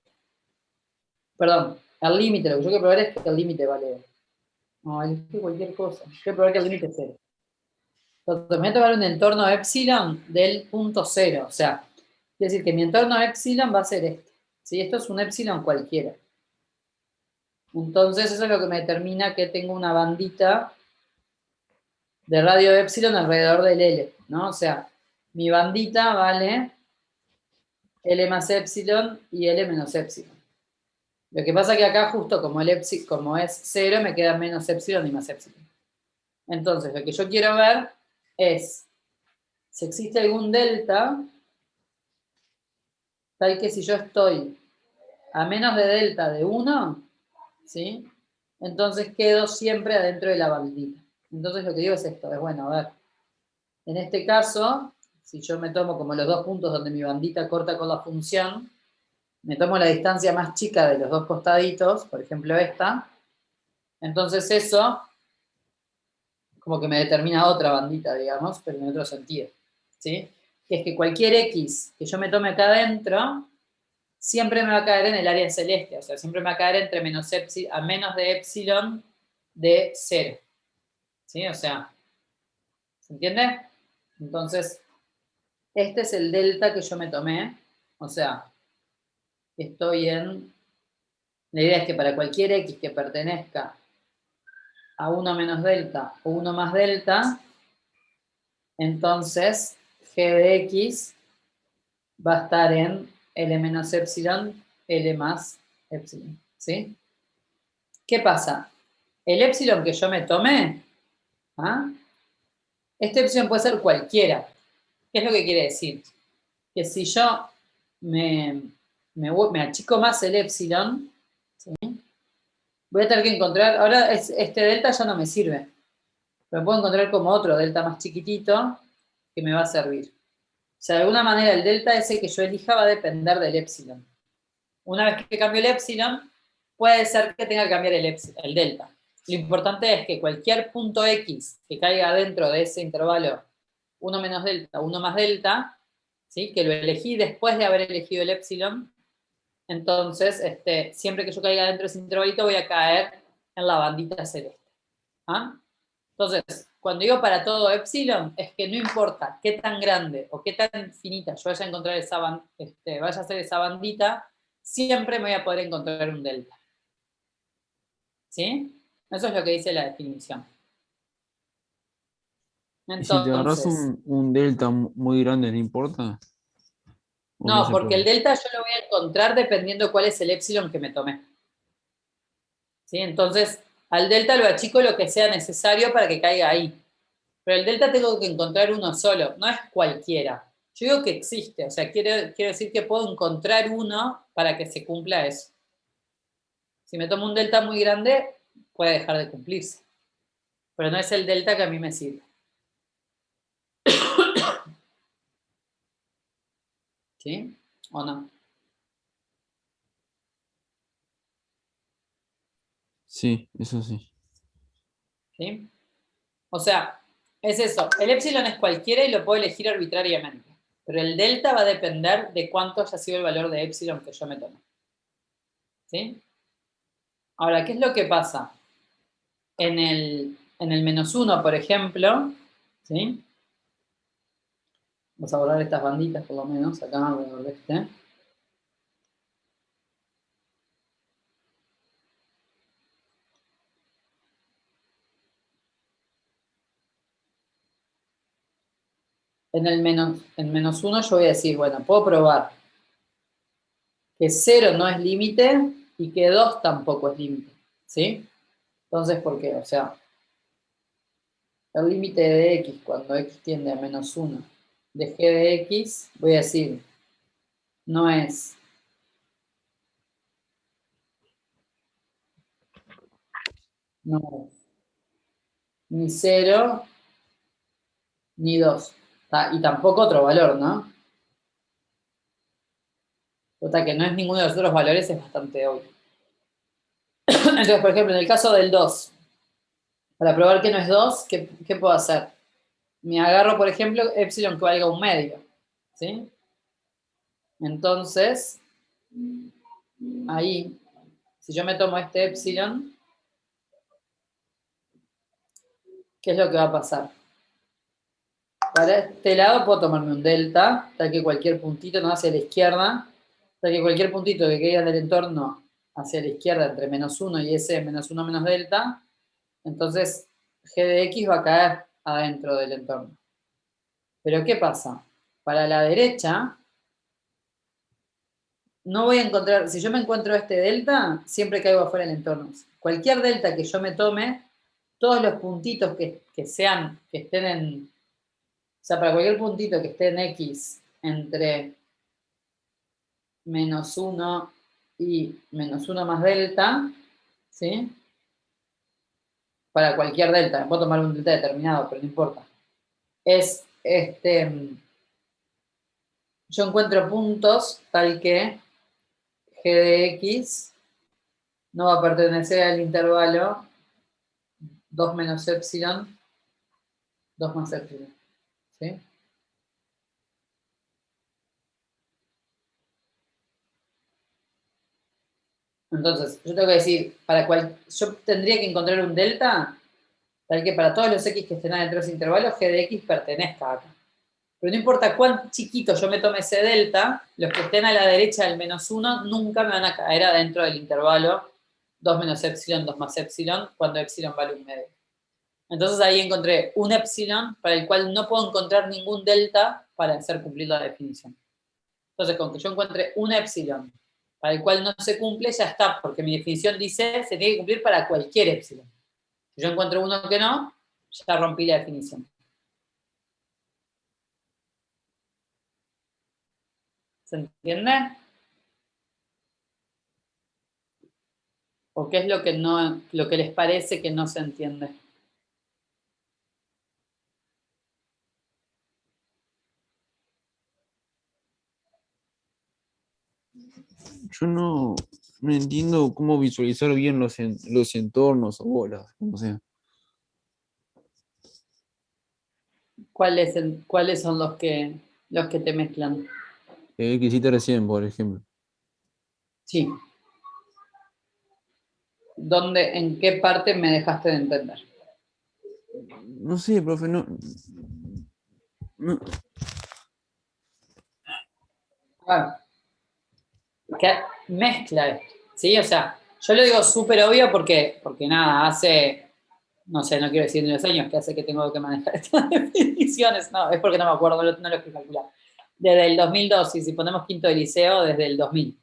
Perdón, el límite, lo que yo quiero probar es que el límite vale... No, elegí cualquier cosa. Quiero probar que el límite es 0. Entonces, me voy a tomar un entorno epsilon del punto 0. O sea, quiere decir que mi entorno epsilon va a ser este. ¿Sí? Esto es un epsilon cualquiera. Entonces, eso es lo que me determina que tengo una bandita de radio de epsilon alrededor del L, ¿no? O sea, mi bandita vale L más epsilon y L menos epsilon. Lo que pasa es que acá justo como es 0, me queda menos epsilon y más epsilon. Entonces, lo que yo quiero ver es si existe algún delta tal que si yo estoy a menos de delta de 1, ¿sí? Entonces quedo siempre adentro de la bandita. Entonces lo que digo es esto, es bueno, a ver, en este caso, si yo me tomo como los dos puntos donde mi bandita corta con la función, me tomo la distancia más chica de los dos costaditos, por ejemplo esta, entonces eso como que me determina otra bandita, digamos, pero en otro sentido, ¿sí? Que es que cualquier X que yo me tome acá adentro, siempre me va a caer en el área celeste, o sea, siempre me va a caer entre menos a menos de epsilon de 0. ¿Sí? O sea, ¿se entiende? Entonces, este es el delta que yo me tomé, o sea, estoy en... La idea es que para cualquier X que pertenezca a 1 menos delta o 1 más delta, entonces g de X va a estar en L menos epsilon, L más epsilon, ¿sí? ¿Qué pasa? El epsilon que yo me tomé, ¿ah? Este epsilon puede ser cualquiera. ¿Qué es lo que quiere decir? Que si yo me achico más el epsilon, ¿sí? Voy a tener que encontrar, ahora este delta ya no me sirve, pero puedo encontrar como otro delta más chiquitito que me va a servir. O sea, de alguna manera el delta ese que yo elija va a depender del epsilon. Una vez que cambio el epsilon, puede ser que tenga que cambiar el delta. Lo importante es que cualquier punto X que caiga dentro de ese intervalo 1 menos delta, 1 más delta, ¿sí? Que lo elegí después de haber elegido el epsilon, entonces siempre que yo caiga dentro de ese intervalito voy a caer en la bandita celeste. ¿Ah? Entonces, cuando digo para todo epsilon, es que no importa qué tan grande o qué tan finita yo vaya a encontrar vaya a ser esa bandita, siempre me voy a poder encontrar un delta. ¿Sí? Eso es lo que dice la definición. ¿Y si te agarras Entonces, un delta muy grande, no importa? ¿O no no, se porque el puede? delta yo lo voy a encontrar dependiendo cuál es el epsilon que me tomé. ¿Sí? Entonces, al delta lo achico lo que sea necesario para que caiga ahí. Pero el delta tengo que encontrar uno solo, no es cualquiera. Yo digo que existe, o sea, quiero decir que puedo encontrar uno para que se cumpla eso. Si me tomo un delta muy grande, puede dejar de cumplirse. Pero no es el delta que a mí me sirve. ¿Sí? ¿O no? Sí, eso sí. ¿Sí? O sea, es eso. El epsilon es cualquiera y lo puedo elegir arbitrariamente. Pero el delta va a depender de cuánto haya sido el valor de epsilon que yo me tome. ¿Sí? Ahora, ¿qué es lo que pasa? En el -1, por ejemplo, ¿sí? Vamos a borrar estas banditas por lo menos, acá alrededor de este. En -1 yo voy a decir, bueno, puedo probar que 0 no es límite y que 2 tampoco es límite, ¿sí? Entonces, ¿por qué? O sea, el límite de x cuando x tiende a -1 de g de x, voy a decir, no es ni 0 ni 2. Y tampoco otro valor, ¿no? Total, que no es ninguno de los otros valores, es bastante obvio. Entonces, por ejemplo, en el caso del 2, para probar que no es 2, ¿qué puedo hacer? Me agarro, por ejemplo, epsilon que valga un medio, ¿sí? Entonces, ahí, si yo me tomo este epsilon, ¿qué es lo que va a pasar? Para este lado puedo tomarme un delta, tal que cualquier puntito no hacia la izquierda, tal que cualquier puntito que caiga del entorno hacia la izquierda entre -1 y ese -1 menos delta, entonces g de x va a caer adentro del entorno. Pero ¿qué pasa? Para la derecha, no voy a encontrar, si yo me encuentro este delta, siempre caigo afuera del entorno. Cualquier delta que yo me tome, todos los puntitos que estén en, o sea, para cualquier puntito que esté en x entre -1 y -1 más delta, ¿sí? Para cualquier delta, me puedo tomar un delta determinado, pero no importa. Yo encuentro puntos tal que g de x no va a pertenecer al intervalo 2 menos epsilon, 2 más epsilon, ¿sí? Entonces, yo tengo que decir, yo tendría que encontrar un delta tal que para todos los x que estén dentro de ese intervalo, g de x pertenezca acá. Pero no importa cuán chiquito yo me tome ese delta, los que estén a la derecha del -1 nunca me van a caer adentro del intervalo 2 menos epsilon, 2 más epsilon, cuando epsilon vale un medio. Entonces ahí encontré un epsilon para el cual no puedo encontrar ningún delta para hacer cumplir la definición. Entonces, con que yo encuentre un epsilon para el cual no se cumple, ya está, porque mi definición dice se tiene que cumplir para cualquier epsilon. Si yo encuentro uno que no, ya rompí la definición. ¿Se entiende? ¿O qué es lo que les parece que no se entiende? Yo no entiendo cómo visualizar bien los entornos o bolas, como sea. ¿Cuáles son los que te mezclan? Que hiciste recién, por ejemplo. Sí. ¿En qué parte me dejaste de entender? No sé, profe, no. Claro. Que mezcla esto, ¿sí? O sea, yo lo digo súper obvio porque nada, hace, no sé, no quiero decir ni los años que hace que tengo que manejar estas definiciones, no, es porque no me acuerdo, no lo que calcular. Desde el 2002, y si ponemos quinto de liceo, desde el 2000.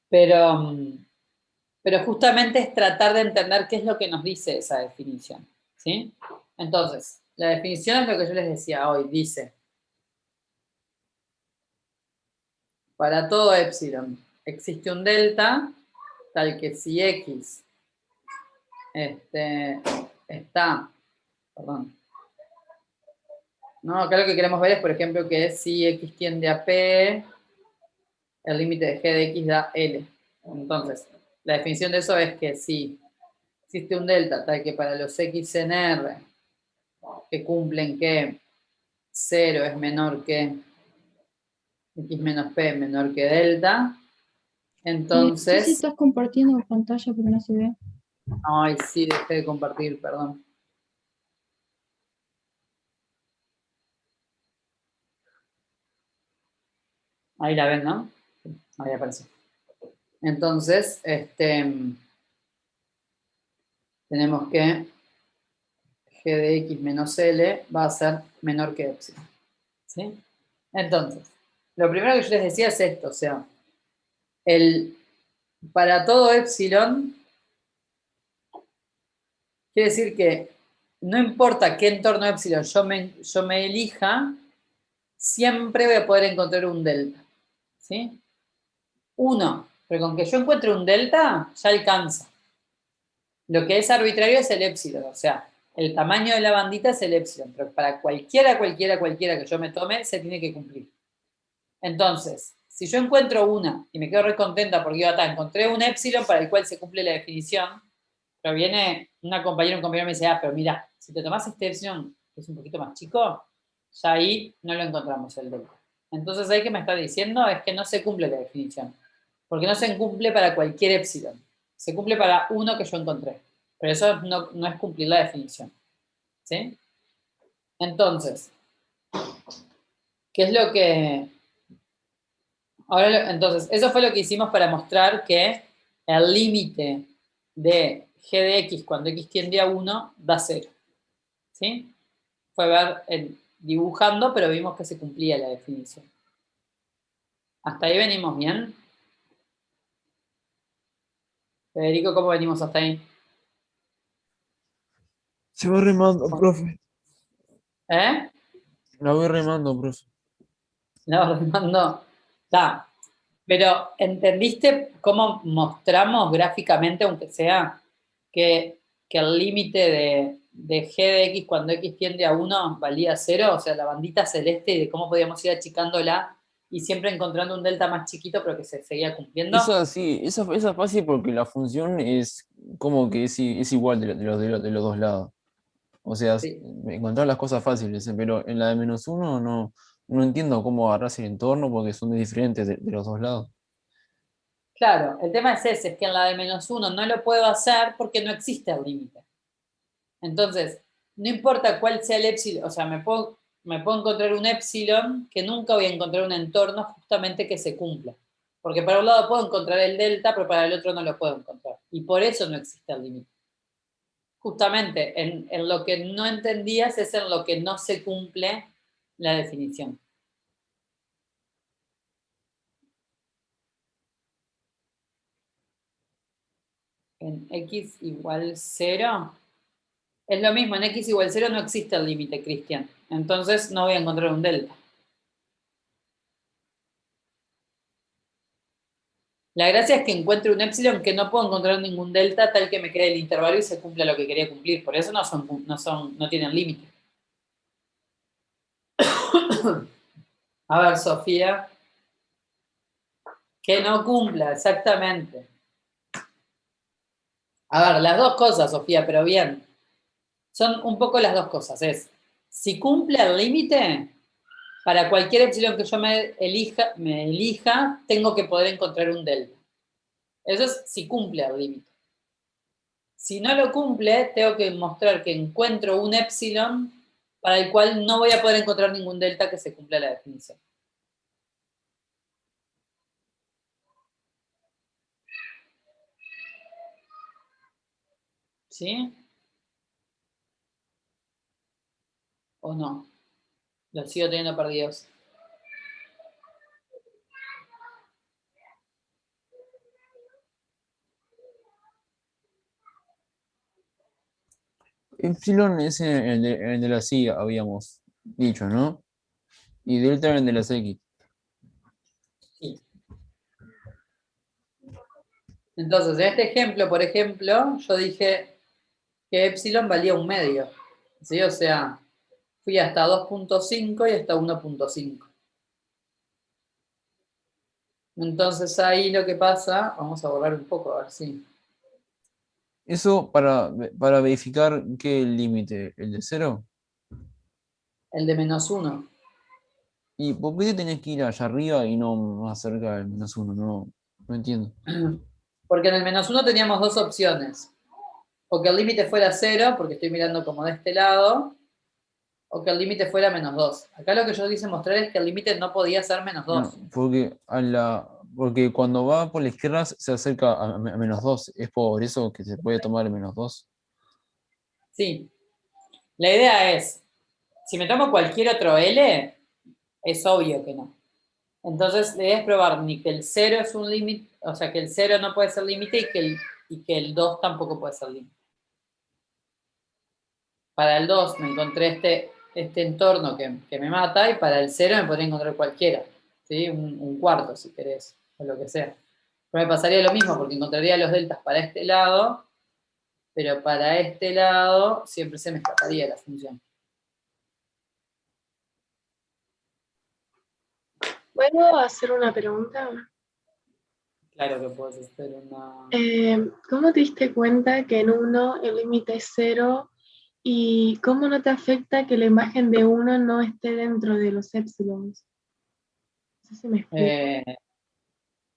Pero justamente es tratar de entender qué es lo que nos dice esa definición, ¿sí? Entonces, la definición es lo que yo les decía hoy, dice, para todo epsilon existe un delta, tal que si x está, perdón. No, acá lo que queremos ver es, por ejemplo, que si x tiende a p, el límite de g de x da L. Entonces, la definición de eso es que si existe un delta tal que para los x en R que cumplen que 0 es menor que x menos p menor que delta, No sé si entonces, estás compartiendo pantalla porque no se ve. ay, sí, dejé de compartir, perdón. Ahí la ven, ¿no? Ahí aparece. Entonces, tenemos que g de x menos L va a ser menor que epsilon. ¿Sí? Entonces, lo primero que yo les decía es esto, o sea, para todo epsilon, quiere decir que no importa qué entorno epsilon yo me elija, siempre voy a poder encontrar un delta. ¿Sí? Uno, pero con que yo encuentre un delta, ya alcanza. Lo que es arbitrario es el epsilon, o sea, el tamaño de la bandita es el epsilon, pero para cualquiera que yo me tome, se tiene que cumplir. Entonces, si yo encuentro una y me quedo re contenta porque encontré un epsilon para el cual se cumple la definición, pero viene un compañero y me dice, pero mira, si te tomas este epsilon, que es un poquito más chico, ya ahí no lo encontramos el delta. Entonces ahí que me está diciendo es que no se cumple la definición, porque no se cumple para cualquier epsilon, se cumple para uno que yo encontré, pero eso no es cumplir la definición. ¿Sí? Entonces, ¿qué es lo que... Entonces, eso fue lo que hicimos para mostrar que el límite de g de x cuando x tiende a 1 da 0. ¿Sí? Fue ver dibujando, pero vimos que se cumplía la definición. ¿Hasta ahí venimos bien? Federico, ¿cómo venimos hasta ahí? Se va remando, profe. ¿Eh? La voy remando, profe. No, Armando. Está. Pero, ¿entendiste cómo mostramos gráficamente, aunque sea, que el límite de g de x cuando x tiende a 1 valía 0? O sea, la bandita celeste y de cómo podíamos ir achicándola y siempre encontrando un delta más chiquito, pero que se seguía cumpliendo. Esa sí, esa es fácil porque la función es como que es igual de los dos lados. O sea, Sí. encontrar las cosas fáciles, pero en la de -1 no entiendo cómo agarrarse el entorno porque son diferentes de los dos lados. Claro, el tema es ese, es que en la de -1 no lo puedo hacer porque no existe el límite. Entonces, no importa cuál sea el epsilon, o sea, me puedo encontrar un epsilon que nunca voy a encontrar un entorno justamente que se cumpla. Porque para un lado puedo encontrar el delta, pero para el otro no lo puedo encontrar. Y por eso no existe el límite. Justamente en lo que no entendías es en lo que no se cumple la definición. En x igual 0, es lo mismo, en x igual 0 no existe el límite, Cristian. Entonces no voy a encontrar un delta. La gracia es que encuentre un epsilon que no puedo encontrar ningún delta tal que me quede el intervalo y se cumpla lo que quería cumplir. Por eso no tienen límite. A ver, Sofía. Que no cumpla, exactamente. A ver, las dos cosas, Sofía, pero bien. Son un poco las dos cosas. Es, si cumple el límite, para cualquier epsilon que yo me elija, tengo que poder encontrar un delta. Eso es si cumple el límite. Si no lo cumple, tengo que mostrar que encuentro un epsilon para el cual no voy a poder encontrar ningún delta que se cumpla la definición. ¿Sí? ¿O no? Los sigo teniendo perdidos. Epsilon es el de las Y, habíamos dicho, ¿no? Y delta en el de las X. Sí. Entonces, en este ejemplo, por ejemplo, yo dije que epsilon valía 1/2. ¿Sí? O sea, fui hasta 2.5 y hasta 1.5. Entonces ahí lo que pasa, vamos a borrar un poco, a ver si. Eso para verificar qué límite, el de 0. El de -1. ¿Y por qué tenés que ir allá arriba y no más cerca del -1? No entiendo. Porque en el -1 teníamos dos opciones. O que el límite fuera 0, porque estoy mirando como de este lado, o que el límite fuera -2. Acá lo que yo quise mostrar es que el límite no podía ser -2. No, porque cuando va por la izquierda se acerca a -2. Es por eso que se puede tomar el -2. Sí. La idea es, si me tomo cualquier otro L, es obvio que no. Entonces, la idea es probar ni que el 0 es un límite, o sea, que el 0 no puede ser límite y que el 2 tampoco puede ser límite. Para el 2 me encontré este entorno que me mata y para el 0 me podría encontrar cualquiera, ¿sí? Un cuarto, si querés, o lo que sea. Pero me pasaría lo mismo porque encontraría los deltas para este lado, pero para este lado siempre se me escaparía la función. ¿Puedo hacer una pregunta? Claro que puedes hacer una... ¿Cómo te diste cuenta que en 1 el límite es 0 y cómo no te afecta que la imagen de 1 no esté dentro de los epsilons? No sé si me explico.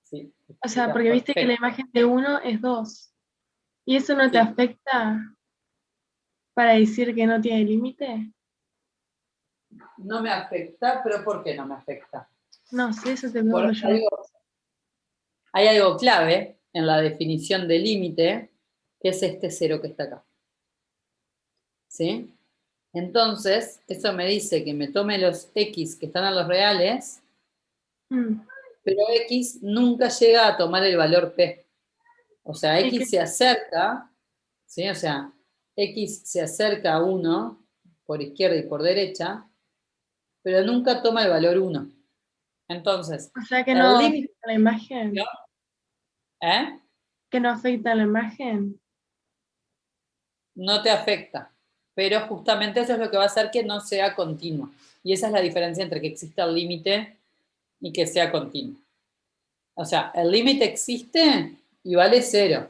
Sí, O sea, porque viste que la imagen de 1 es 2 y eso no te Sí. afecta para decir que no tiene límite. No me afecta, pero ¿por qué no me afecta? No sé, eso te pregunto yo. Hay algo clave en la definición de límite, que es este 0 que está acá. ¿Sí? Entonces, eso me dice que me tome los x que están a los reales, pero x nunca llega a tomar el valor p. O sea, x se acerca, ¿sí? O sea, x se acerca a 1 por izquierda y por derecha, pero nunca toma el valor 1. Entonces, O sea que el no límite... afecta la imagen. ¿Eh? Que no afecta la imagen. No te afecta, pero justamente eso es lo que va a hacer que no sea continuo. Y esa es la diferencia entre que exista el límite y que sea continuo. O sea, el límite existe y vale 0,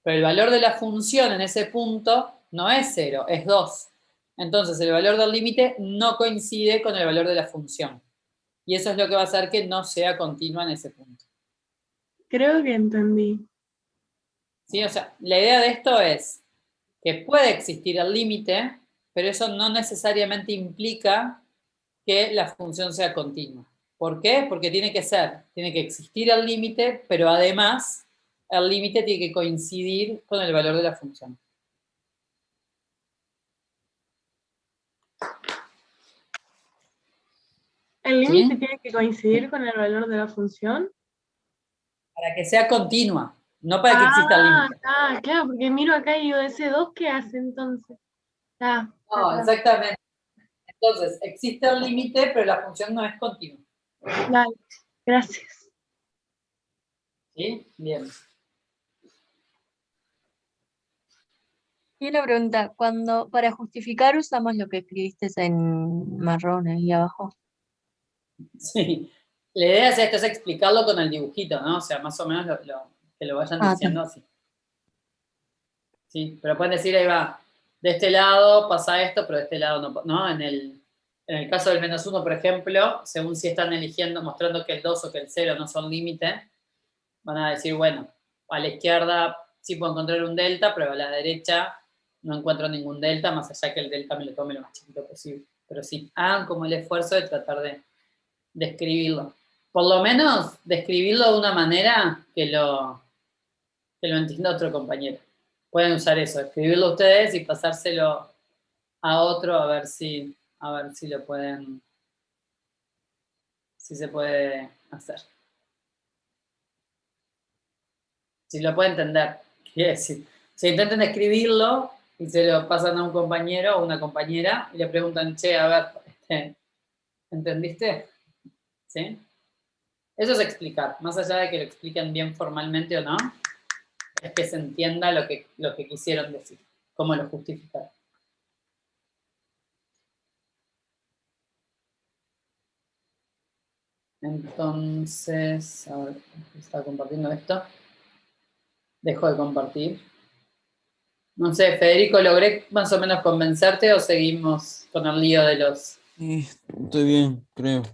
pero el valor de la función en ese punto no es 0, es 2. Entonces el valor del límite no coincide con el valor de la función. Y eso es lo que va a hacer que no sea continua en ese punto. Creo que entendí. ¿Sí? O sea, la idea de esto es que puede existir el límite, pero eso no necesariamente implica que la función sea continua. ¿Por qué? Porque tiene que existir el límite, pero además el límite tiene que coincidir con el valor de la función. ¿El límite ¿Sí? tiene que coincidir con el valor de la función? Para que sea continua, no para que exista el límite. Claro, porque miro acá y digo, ese 2, ¿qué hace entonces? No, exactamente. Entonces, existe el límite, pero la función no es continua. Dale, gracias. ¿Sí? Bien. Y una pregunta, cuando para justificar usamos lo que escribiste en marrón ahí abajo. Sí. La idea es esto, es explicarlo con el dibujito, ¿no? O sea, más o menos que lo vayan diciendo así. Sí, pero pueden decir, ahí va, de este lado pasa esto, pero de este lado no, ¿no? En el caso del -1, por ejemplo, según si están eligiendo, mostrando que el 2 o que el 0 no son límite, van a decir, bueno, a la izquierda sí puedo encontrar un delta, pero a la derecha no encuentro ningún delta, más allá que el delta me lo tome lo más chiquito posible. Pero sí, hagan como el esfuerzo de tratar de escribirlo. Por lo menos, describirlo de una manera que lo entienda otro compañero. Pueden usar eso, escribirlo ustedes y pasárselo a otro a ver si lo pueden, si se puede hacer. Si lo puede entender, quiere decir. Si intenten escribirlo y se lo pasan a un compañero o una compañera y le preguntan, che, a ver, ¿entendiste? ¿Sí? Eso es explicar, más allá de que lo expliquen bien formalmente o no, es que se entienda lo que quisieron decir, cómo lo justificaron. Entonces, a ver, está compartiendo esto. Dejo de compartir. No sé, Federico, ¿logré más o menos convencerte o seguimos con el lío de los...? Sí, estoy bien, creo.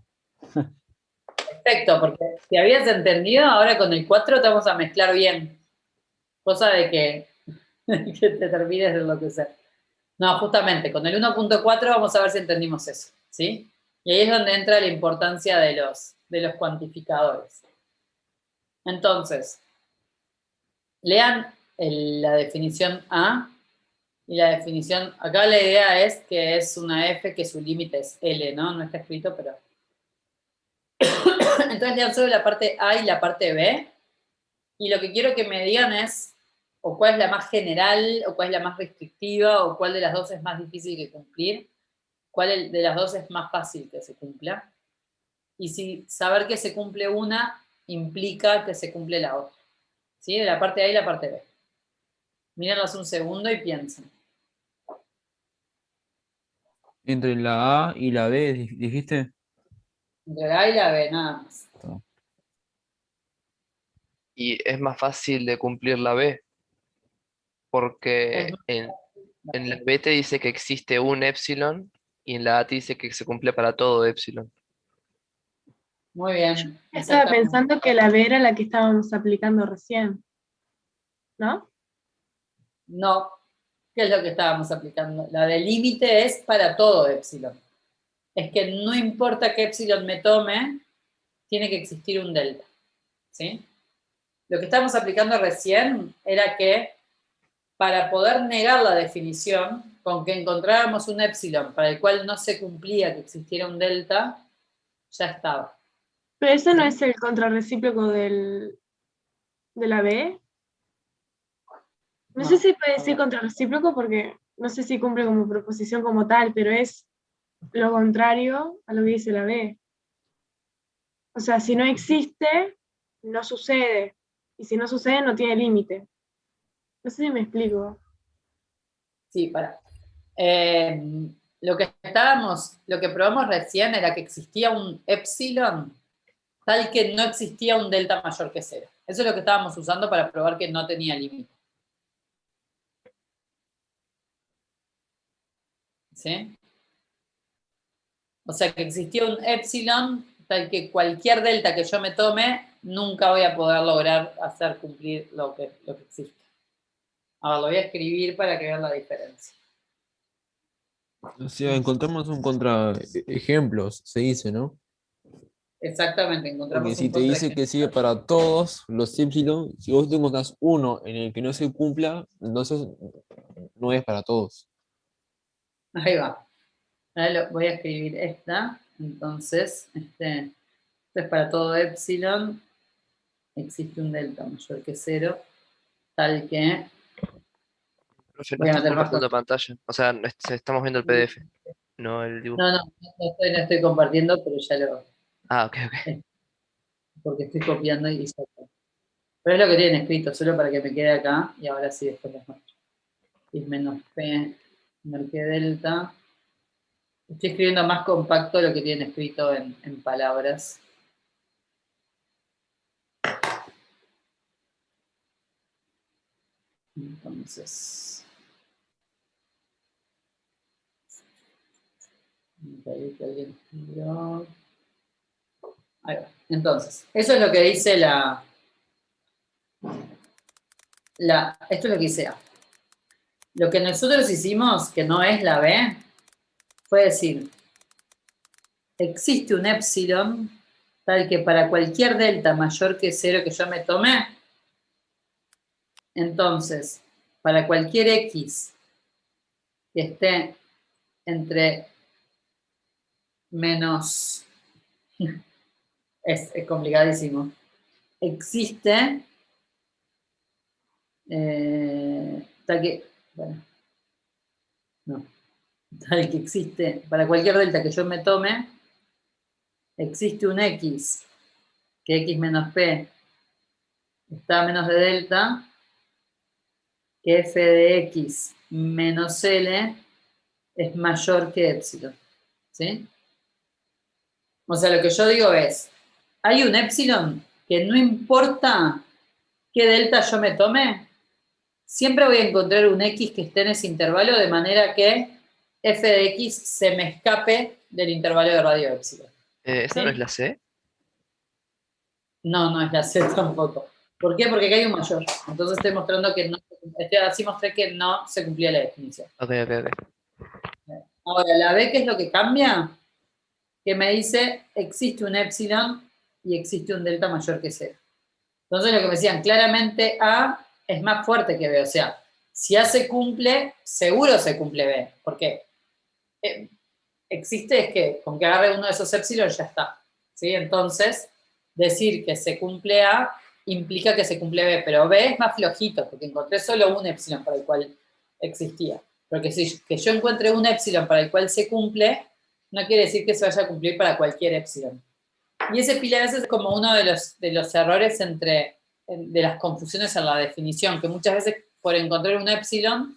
Perfecto, porque si habías entendido, ahora con el 4 te vamos a mezclar bien. Cosa de que te termines de enloquecer. No, justamente, con el 1.4 vamos a ver si entendimos eso, ¿sí? Y ahí es donde entra la importancia de los cuantificadores. Entonces, lean la definición A y la definición, acá la idea es que es una F que su límite es L, ¿no? No está escrito, pero... Entonces lean solo la parte A y la parte B, y lo que quiero que me digan es o cuál es la más general, o cuál es la más restrictiva, o cuál de las dos es más difícil de cumplir, cuál de las dos es más fácil que se cumpla. Y si saber que se cumple una implica que se cumple la otra. ¿Sí? De la parte A y la parte B. Mírenlos un segundo y piensen. Entre la A y la B, dijiste. Entre la A y la B, nada más. Y es más fácil de cumplir la B, porque en la B te dice que existe un epsilon y en la A te dice que se cumple para todo epsilon. Muy bien. Estaba pensando que la B era la que estábamos aplicando recién, ¿no? No. ¿Qué es lo que estábamos aplicando? La del límite es para todo epsilon. Es que no importa qué epsilon me tome, tiene que existir un delta. ¿Sí? Lo que estábamos aplicando recién era que para poder negar la definición, con que encontráramos un epsilon para el cual no se cumplía que existiera un delta, ya estaba. Pero eso no es el contrarrecíproco de la B. No sé si puede decir contrarrecíproco porque no sé si cumple como proposición como tal, pero es lo contrario a lo que dice la B. O sea, si no existe, no sucede. Y si no sucede, no tiene límite. No sé si me explico. Sí, para. Lo que probamos recién era que existía un epsilon tal que no existía un delta mayor que 0. Eso es lo que estábamos usando para probar que no tenía límite. ¿Sí? O sea que existía un epsilon tal que cualquier delta que yo me tome, nunca voy a poder lograr hacer cumplir lo que existe. Ahora lo voy a escribir para que vean la diferencia. O sea, encontramos un contraejemplos, se dice, ¿no? Exactamente, Porque encontramos si un te dice que sirve para todos los epsilon, si vos te encontrás uno en el que no se cumpla, entonces no es para todos. Ahí va. Ahora voy a escribir esta. Entonces, para todo epsilon existe un delta mayor que 0, tal que... Profe, no Voy a estás meter más compartiendo pantalla. O sea, estamos viendo el PDF, no el dibujo. No estoy compartiendo, pero ya lo... Ah, ok, ok. Porque estoy copiando y sacando. Pero es lo que tienen escrito, solo para que me quede acá, y ahora sí después les muestro. Es menos P, menor que delta. Estoy escribiendo más compacto lo que tienen escrito en palabras. Entonces, ahí que alguien escribió. Ahí va. Entonces, eso es lo que dice esto es lo que dice A. Lo que nosotros hicimos, que no es la B, fue decir, existe un epsilon tal que para cualquier delta mayor que 0 que yo me tome, entonces, para cualquier x que esté entre menos, es complicadísimo, existe, tal que, bueno, no, tal que existe, para cualquier delta que yo me tome, existe un x, que x menos p está a menos de delta, que f de x menos L es mayor que epsilon. ¿Sí? O sea, lo que yo digo es, hay un epsilon que no importa qué delta yo me tome, siempre voy a encontrar un x que esté en ese intervalo de manera que f de x se me escape del intervalo de radio epsilon. ¿Esa no es la C? No, no es la C tampoco. ¿Por qué? Porque acá hay un mayor. Entonces estoy mostrando que no, así mostré que no se cumplía la definición. Ok. Ahora, la B, ¿qué es lo que cambia? Que me dice, existe un epsilon y existe un delta mayor que 0. Entonces lo que me decían, claramente A es más fuerte que B. O sea, si A se cumple, seguro se cumple B. Porque existe es que con que agarre uno de esos epsilon ya está. ¿Sí? Entonces, decir que se cumple A implica que se cumple B, pero B es más flojito, porque encontré solo un epsilon para el cual existía. Porque si que yo encuentre un epsilon para el cual se cumple, no quiere decir que se vaya a cumplir para cualquier epsilon. Y ese pila a veces es como uno de los errores de las confusiones en la definición, que muchas veces por encontrar un epsilon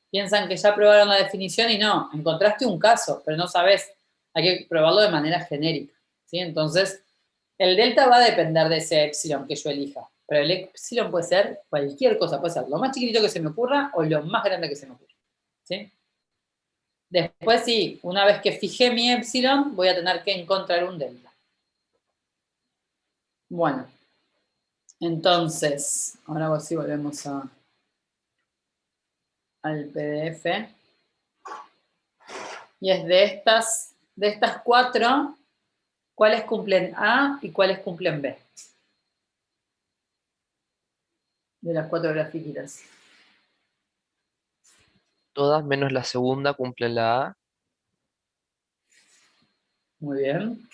piensan que ya probaron la definición y no, encontraste un caso, pero no sabes, hay que probarlo de manera genérica. ¿Sí? Entonces, el delta va a depender de ese epsilon que yo elija, pero el epsilon puede ser cualquier cosa, puede ser lo más chiquitito que se me ocurra o lo más grande que se me ocurra. ¿Sí? Después sí, una vez que fijé mi epsilon, voy a tener que encontrar un delta. Bueno, entonces, ahora sí volvemos al PDF. Y es de estas 4, ¿cuáles cumplen A y cuáles cumplen B? De las 4 grafiquitas. Todas menos la segunda cumplen la A. Muy bien.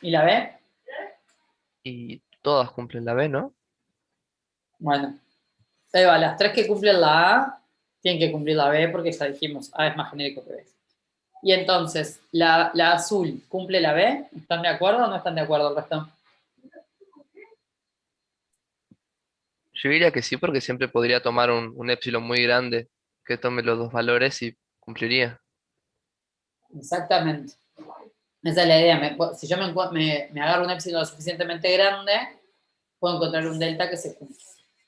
¿Y la B? Y todas cumplen la B, ¿no? Bueno, ahí va, las 3 que cumplen la A tienen que cumplir la B porque ya dijimos, A es más genérico que B. Y entonces, la azul cumple la B, ¿están de acuerdo o no están de acuerdo el resto? Yo diría que sí, porque siempre podría tomar un epsilon muy grande que tome los dos valores y cumpliría. Exactamente. Esa es la idea. Si yo me agarro un epsilon lo suficientemente grande, puedo encontrar un delta que se cumpla.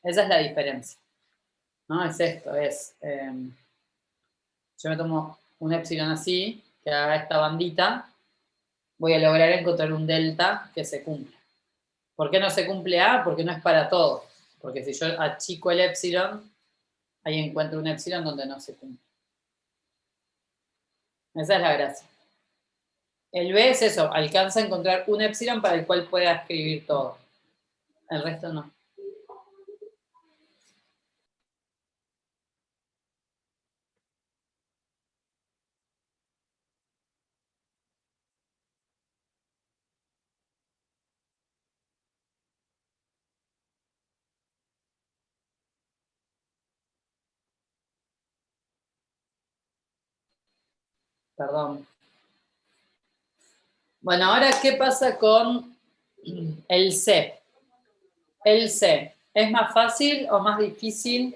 Esa es la diferencia. ¿No? Es esto, yo me tomo un epsilon así, que haga esta bandita, voy a lograr encontrar un delta que se cumpla. ¿Por qué no se cumple A? Porque no es para todo. Porque si yo achico el epsilon, ahí encuentro un epsilon donde no se cumple. Esa es la gracia. El B es eso, alcanza a encontrar un epsilon para el cual pueda escribir todo. El resto no. Perdón. Bueno, ahora, ¿qué pasa con el C? El C, ¿es más fácil o más difícil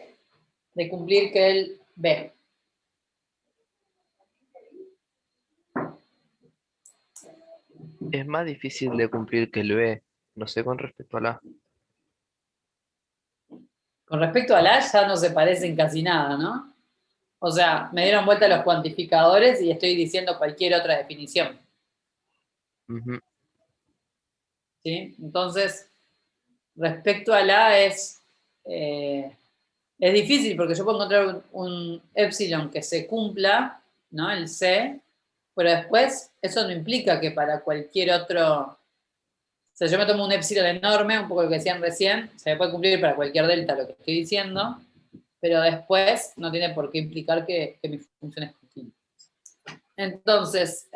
de cumplir que el B? Es más difícil de cumplir que el B. No sé con respecto a la... Con respecto al A ya no se parecen casi nada, ¿no? O sea, me dieron vuelta los cuantificadores y estoy diciendo cualquier otra definición. Ujú. ¿Sí? Entonces, respecto al A es difícil porque yo puedo encontrar un epsilon que se cumpla, ¿no? El C, pero después eso no implica que para cualquier otro... O sea, yo me tomo un epsilon enorme, un poco lo que decían recién, se me puede cumplir para cualquier delta lo que estoy diciendo, pero después no tiene por qué implicar que mi función es continua. Entonces,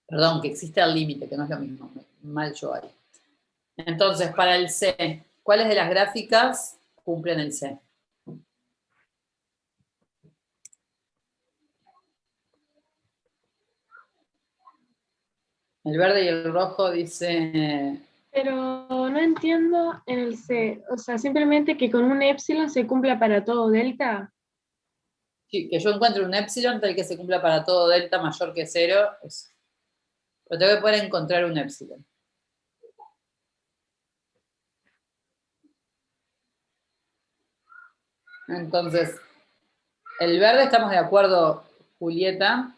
perdón, que existe el límite, que no es lo mismo, mal yo ahí. Entonces, para el C, ¿cuáles de las gráficas cumplen el C? El verde y el rojo dice... Pero no entiendo en el C, o sea, simplemente que con un epsilon se cumpla para todo delta. Sí, que yo encuentre un epsilon tal que se cumpla para todo delta mayor que 0. Pero tengo que poder encontrar un epsilon. Entonces, el verde estamos de acuerdo, Julieta.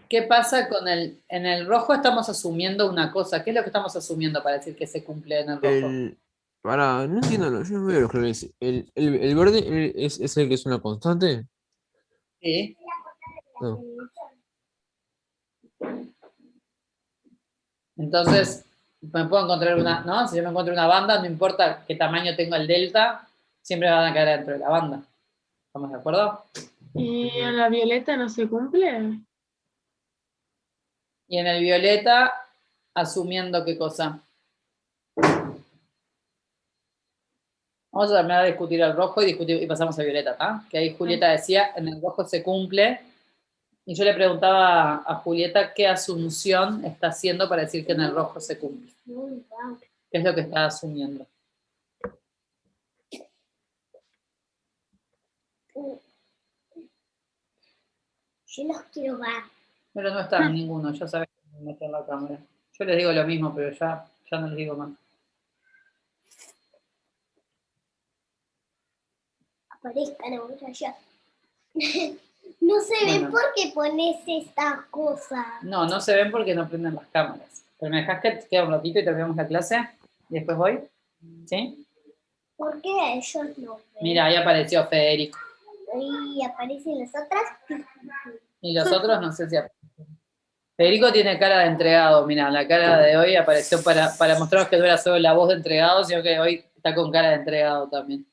¿Qué pasa con en el rojo estamos asumiendo una cosa? ¿Qué es lo que estamos asumiendo para decir que se cumple en el rojo? Pará, no entiendo, yo no veo los colores. El verde es el que es una constante. Sí. No. Entonces, me puedo encontrar una, ¿no? Si yo me encuentro una banda, no importa qué tamaño tenga el delta, siempre van a caer dentro de la banda. ¿Estamos de acuerdo? ¿Y en la violeta no se cumple? Y en el violeta, asumiendo qué cosa. Vamos a terminar de discutir el rojo y pasamos a violeta, ¿tá? Que ahí Julieta decía, en el rojo se cumple. Y yo le preguntaba a Julieta qué asunción está haciendo para decir que en el rojo se cumple. ¿Qué es lo que está asumiendo? Yo los quiero ver. Pero no está ninguno, ya sabes cómo meter la cámara. Yo les digo lo mismo, pero ya no les digo más. Aparezcan ahora ya. No se ven porque pones esta cosa. No se ven porque no prenden las cámaras. Pero me dejas que quede un ratito y terminamos la clase y después voy. ¿Sí? ¿Por qué ellos no ven? Mira, ahí apareció Federico. Y aparecen las otras. Y los otros no sé si aparecen. Federico tiene cara de entregado, mira, la cara de hoy apareció para mostraros que no era solo la voz de entregado, sino que hoy está con cara de entregado también.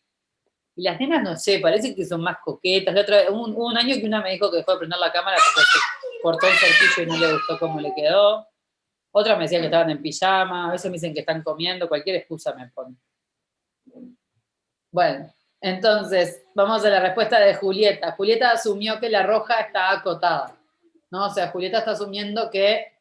Y las nenas, no sé, parece que son más coquetas. Hubo un año que una me dijo que dejó de prender la cámara porque se cortó un cerquillo y no le gustó cómo le quedó. Otra me decía que estaban en pijama, a veces me dicen que están comiendo, cualquier excusa me ponen. Bueno, entonces, vamos a la respuesta de Julieta. Julieta asumió que la roja está acotada, ¿no? O sea, Julieta está asumiendo que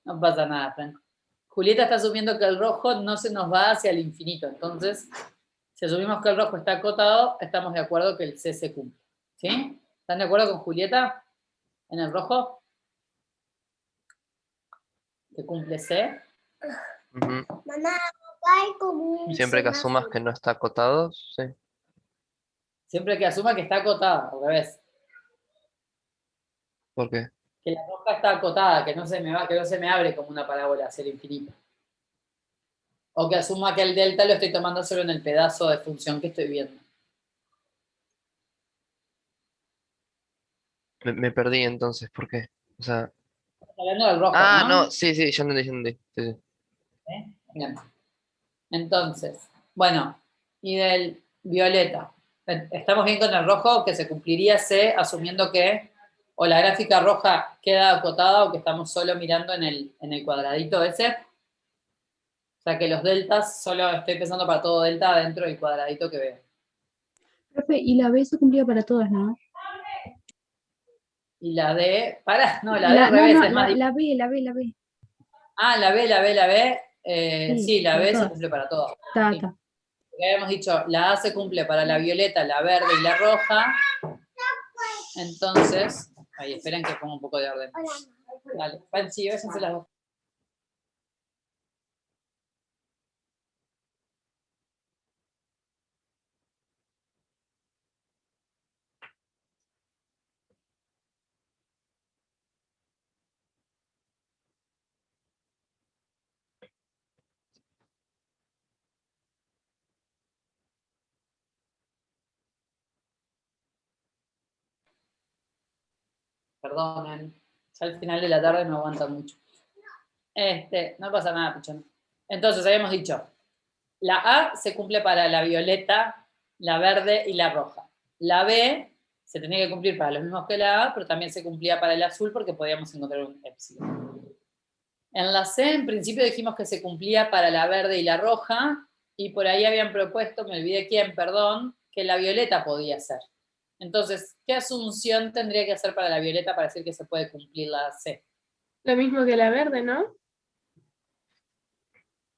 no pasa nada, Franco. Julieta está asumiendo que el rojo no se nos va hacia el infinito. Entonces, si asumimos que el rojo está acotado, estamos de acuerdo que el C se cumple. ¿Sí? ¿Están de acuerdo con Julieta en el rojo? ¿Que cumple C? Ujú. Mamá, hay como un Siempre que asumas que no está acotado, sí. Siempre que asuma que está acotada, al revés. ¿Por qué? Que la roja está acotada, que no se me abre como una parábola hacia el infinito. O que asuma que el delta lo estoy tomando solo en el pedazo de función que estoy viendo. Me perdí entonces, ¿por qué? O sea... Estamos hablando del rojo, Ah, ¿no? no, sí, ya entendí. Sí, sí. ¿Sí? Bien. Entonces, bueno, y del violeta. ¿Estamos bien con el rojo? Que se cumpliría C asumiendo que o la gráfica roja queda acotada o que estamos solo mirando en el cuadradito ese. O sea que los deltas solo estoy pensando para todo delta dentro del cuadradito que veo. Profe, y la B se cumplía para todas, ¿no? Y la D, no, la D al revés, no, es más la B. Ah, la B. Sí, la para B se todas. cumple para todas. Ta. Porque habíamos dicho, la A se cumple para la violeta, la verde y la roja. Entonces, ahí esperen que ponga un poco de orden. Dale, sí, váyanse las dos. Perdonen, ya al final de la tarde no aguantan mucho. No pasa nada, pichón. Entonces, habíamos dicho, la A se cumple para la violeta, la verde y la roja. La B se tenía que cumplir para los mismos que la A, pero también se cumplía para el azul porque podíamos encontrar un épsilon. En la C, en principio dijimos que se cumplía para la verde y la roja, y por ahí habían propuesto, me olvidé quién, perdón, que la violeta podía ser. Entonces, ¿qué asunción tendría que hacer para la violeta para decir que se puede cumplir la C? Lo mismo que la verde, ¿no?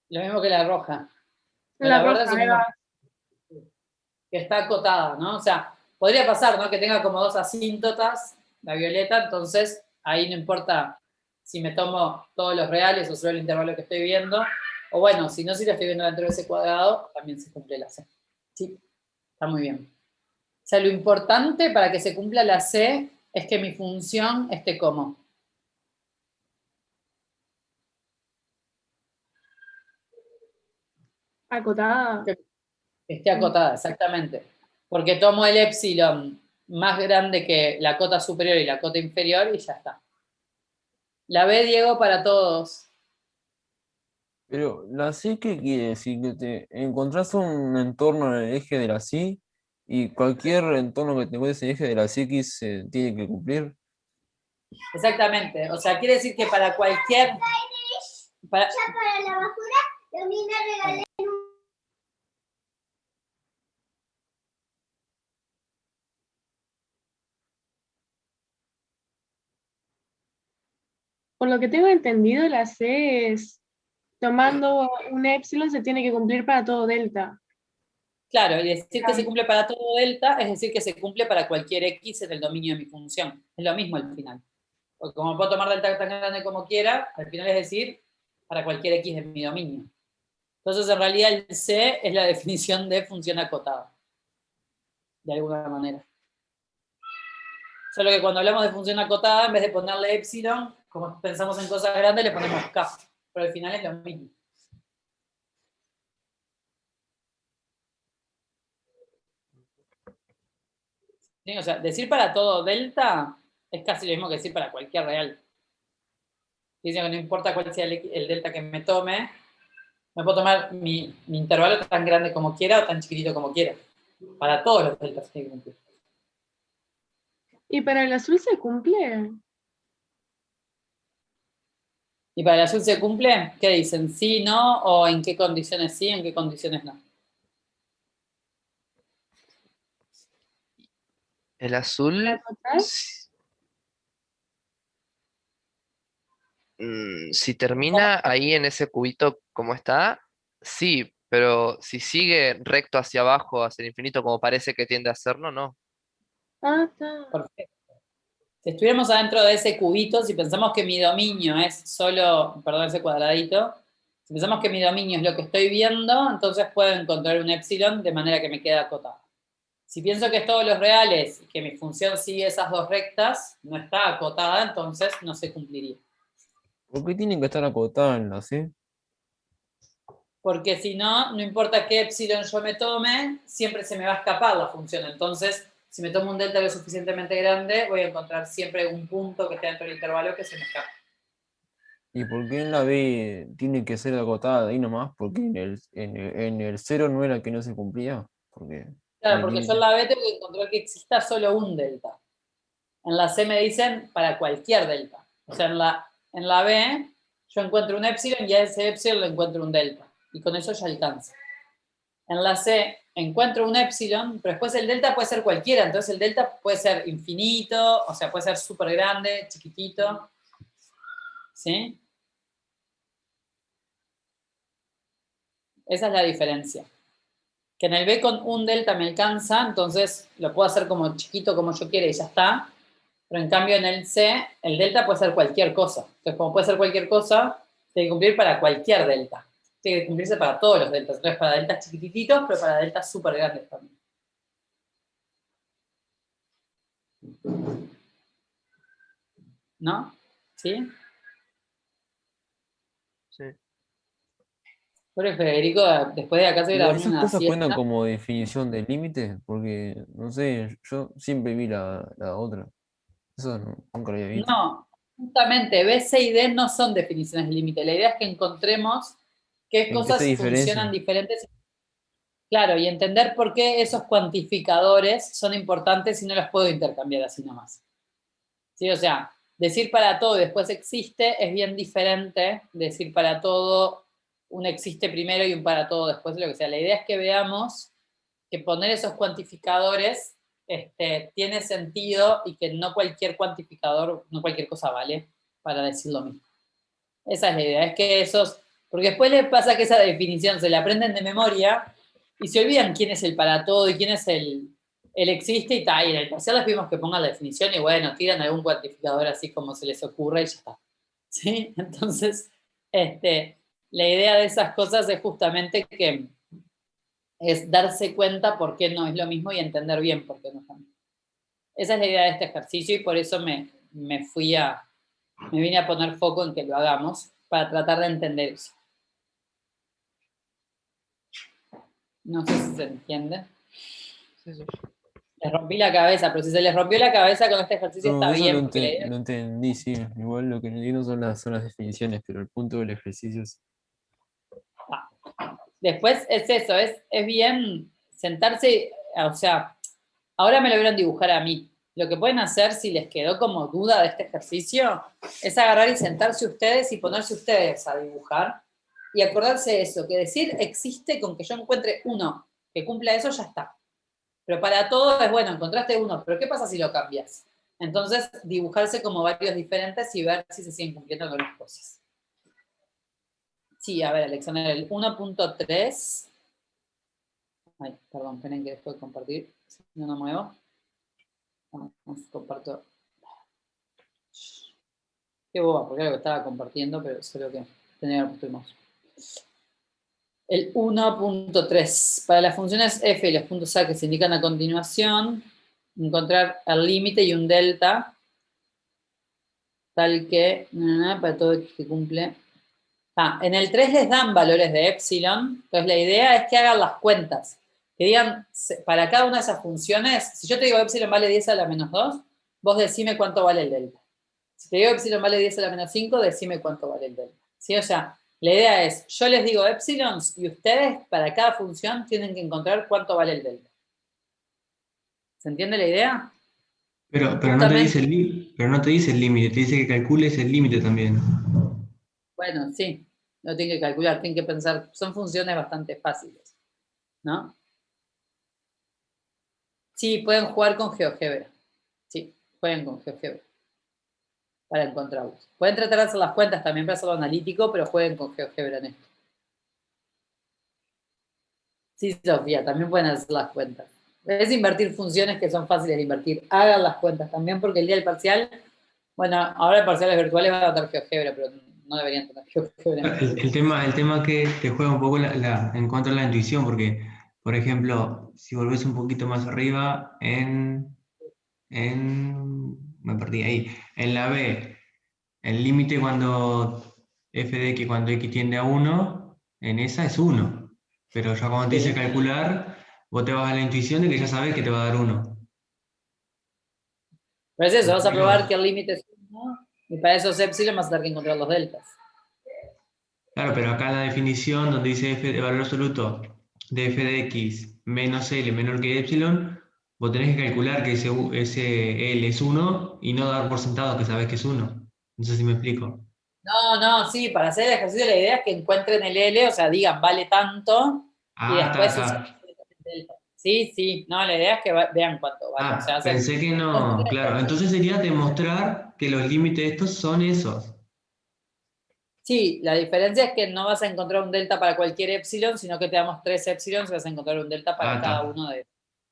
Lo mismo que la roja. La La verde roja, ahí supongo va. que está acotada, ¿no? O sea, podría pasar, ¿no? Que tenga como dos asíntotas, la violeta, entonces ahí no importa si me tomo todos los reales o solo el intervalo que estoy viendo, o bueno, si no, si la estoy viendo dentro de ese cuadrado, también se cumple la C. Sí, está muy bien. O sea, lo importante para que se cumpla la C es que mi función esté como. Acotada. Que esté acotada, exactamente. Porque tomo el épsilon más grande que la cota superior y la cota inferior y ya está. La B, Diego, para todos. Pero la C, ¿qué quiere decir? Que te encontrás un entorno en el eje de la C y cualquier entorno que te encuentres en el eje de la X se tiene que cumplir. Exactamente. O sea, quiere decir que para cualquier... Para, Ya para la basura, a mí me regalé Por lo que tengo entendido, la C es tomando un épsilon se tiene que cumplir para todo delta. claro, y decir que se cumple para todo delta es decir que se cumple para cualquier X en el dominio de mi función. Es lo mismo al final. Porque como puedo tomar delta tan grande como quiera, al final es decir, para cualquier X de mi dominio. Entonces, en realidad, el C es la definición de función acotada. De alguna manera. Solo que cuando hablamos de función acotada, en vez de ponerle épsilon, como pensamos en cosas grandes, le ponemos K. Pero al final es lo mismo. ¿Sí? O sea, decir para todo delta es casi lo mismo que decir para cualquier real. Dice que no importa cuál sea el delta que me tome, me puedo tomar mi intervalo tan grande como quiera o tan chiquitito como quiera. Para todos los deltas tiene que cumplir. ¿Y para el azul se cumple? ¿Y para el azul se cumple? ¿Qué dicen? ¿Sí, no? ¿O en qué condiciones sí, en qué condiciones no? El azul, ¿La total? si termina ahí en ese cubito como está, sí, pero si sigue recto hacia abajo, hacia el infinito, como parece que tiende a hacerlo, no. Ah, está. Perfecto. Si estuviéramos adentro de ese cubito, si pensamos que mi dominio es solo, perdón, ese cuadradito, si pensamos que mi dominio es lo que estoy viendo, entonces puedo encontrar un épsilon de manera que me quede acotada. Si pienso que es todos los reales y que mi función sigue esas dos rectas, no está acotada, entonces no se cumpliría. ¿Por qué tienen que estar acotadas en la C? Porque si no, no importa qué épsilon yo me tome, siempre se me va a escapar la función. Entonces, si me tomo un delta lo suficientemente grande, voy a encontrar siempre un punto que esté dentro del intervalo que se me escapa. ¿Y por qué en la B tiene que ser acotada ahí nomás? Porque en el 0 no era que no se cumplía. Porque Claro, ahí porque tiene yo en la B tengo que encontrar que exista solo un delta. En la C me dicen para cualquier delta. O sea, en la B yo encuentro un épsilon y a ese épsilon le encuentro un delta. Y con eso ya alcanza. En la C encuentro un épsilon, pero después el delta puede ser cualquiera. Entonces el delta puede ser infinito, o sea, puede ser súper grande, chiquitito. ¿Sí? Esa es la diferencia. Que en el B con un delta me alcanza, entonces lo puedo hacer como chiquito como yo quiera y ya está. Pero en cambio en el C, el delta puede ser cualquier cosa. Entonces, como puede ser cualquier cosa, tiene que cumplir para cualquier delta. Tiene que cumplirse para todos los deltas. Entonces, para deltas chiquititos, pero para deltas súper grandes también. ¿No? ¿Sí? Sí. Bueno, Federico, después de acá se irá a Igual, dormir ¿esas una cosas cuentan siesta. como definición de límite? Porque, no sé, yo siempre vi la otra. Eso nunca lo había visto. No, justamente B, C y D no son definiciones de límite. La idea es que encontremos qué ¿En qué se cosas funcionan diferencian? diferentes. Claro, y entender por qué esos cuantificadores son importantes y no los puedo intercambiar así nomás. ¿Sí? O sea, decir para todo y después existe es bien diferente de decir para todo un existe primero y un para todo después, lo que sea. La idea es que veamos que poner esos cuantificadores tiene sentido y que no cualquier cuantificador, no cualquier cosa vale para decir lo mismo. Esa es la idea, es que esos, porque después les pasa que esa definición se la aprenden de memoria y se olvidan quién es el para todo y quién es el existe y tal. Y en el parcial les pedimos que pongan la definición y bueno, tiran algún cuantificador así como se les ocurra y ya está. ¿Sí? Entonces, la idea de esas cosas es justamente que es darse cuenta por qué no es lo mismo y entender bien por qué no es lo mismo. Esa es la idea de este ejercicio y por eso me vine a poner foco en que lo hagamos para tratar de entender eso. No sé si se entiende. Sí, sí. Les rompí la cabeza, pero si se les rompió la cabeza con este ejercicio No, está eso bien, porque la idea lo entendí, sí. Igual lo que no entiendo son las definiciones, pero el punto del ejercicio es... después es eso, es bien sentarse, o sea, ahora me lo vieron dibujar a mí. Lo que pueden hacer, si les quedó como duda de este ejercicio, es agarrar y sentarse ustedes y ponerse ustedes a dibujar y acordarse de eso, que decir existe con que yo encuentre uno que cumpla eso, ya está. Pero para todo es bueno, encontraste uno, pero ¿qué pasa si lo cambias? Entonces, dibujarse como varios diferentes y ver si se siguen cumpliendo con las cosas. Sí, a ver, Alexander, el 1.3. Ay, perdón, esperen que después de compartir, si no, no muevo. Comparto. Qué boba, porque era lo que estaba compartiendo, pero solo que tenía que puesto el mouse. El 1.3. Para las funciones f y los puntos a que se indican a continuación, encontrar el límite y un delta, tal que, para todo x que cumple. En el 3 les dan valores de epsilon, entonces la idea es que hagan las cuentas. Que digan, para cada una de esas funciones, si yo te digo epsilon vale 10 a la menos 2, vos decime cuánto vale el delta. Si te digo epsilon vale 10 a la menos 5, decime cuánto vale el delta. ¿Sí? O sea, la idea es, yo les digo epsilons y ustedes para cada función tienen que encontrar cuánto vale el delta. ¿Se entiende la idea? Pero no te dice pero no te dice el límite, te dice que calcules el límite también. Bueno, sí, lo tienen que calcular, tienen que pensar, son funciones bastante fáciles, ¿no? Sí, pueden jugar con GeoGebra. Sí, jueguen con GeoGebra para encontrarlos. Pueden tratar de hacer las cuentas también para hacerlo analítico, pero jueguen con GeoGebra en esto. Sí, Sofía, también pueden hacer las cuentas. Es invertir funciones que son fáciles de invertir. Hagan las cuentas también, porque el día del parcial, bueno, ahora el parciales virtuales va a tener GeoGebra, pero no deberían tener GeoGebra. El tema que te juega un poco en cuanto a la intuición, porque, por ejemplo, si volvés un poquito más arriba me perdí ahí, en la B, el límite cuando f de x cuando x tiende a 1, en esa es 1. Pero ya cuando te dice calcular, vos te vas a la intuición de que ya sabes que te va a dar 1. Pero es eso, vas a probar que el límite es 1, y para esos epsilon vas a tener que encontrar los deltas. Claro, pero acá en la definición donde dice f de valor absoluto de f de x menos L menor que epsilon, vos tenés que calcular que ese L es 1 y no dar por sentado que sabés que es 1. No sé si me explico. No, sí, para hacer el ejercicio la idea es que encuentren el L, o sea, digan vale tanto, y después Está. el delta. Sí, no, la idea es que vean cuánto vale. O sea, Pensé que no. Claro, entonces sería demostrar que los límites estos son esos. Sí, la diferencia es que no vas a encontrar un delta para cualquier epsilon, sino que te damos 3 epsilons y vas a encontrar un delta para cada uno de ellos.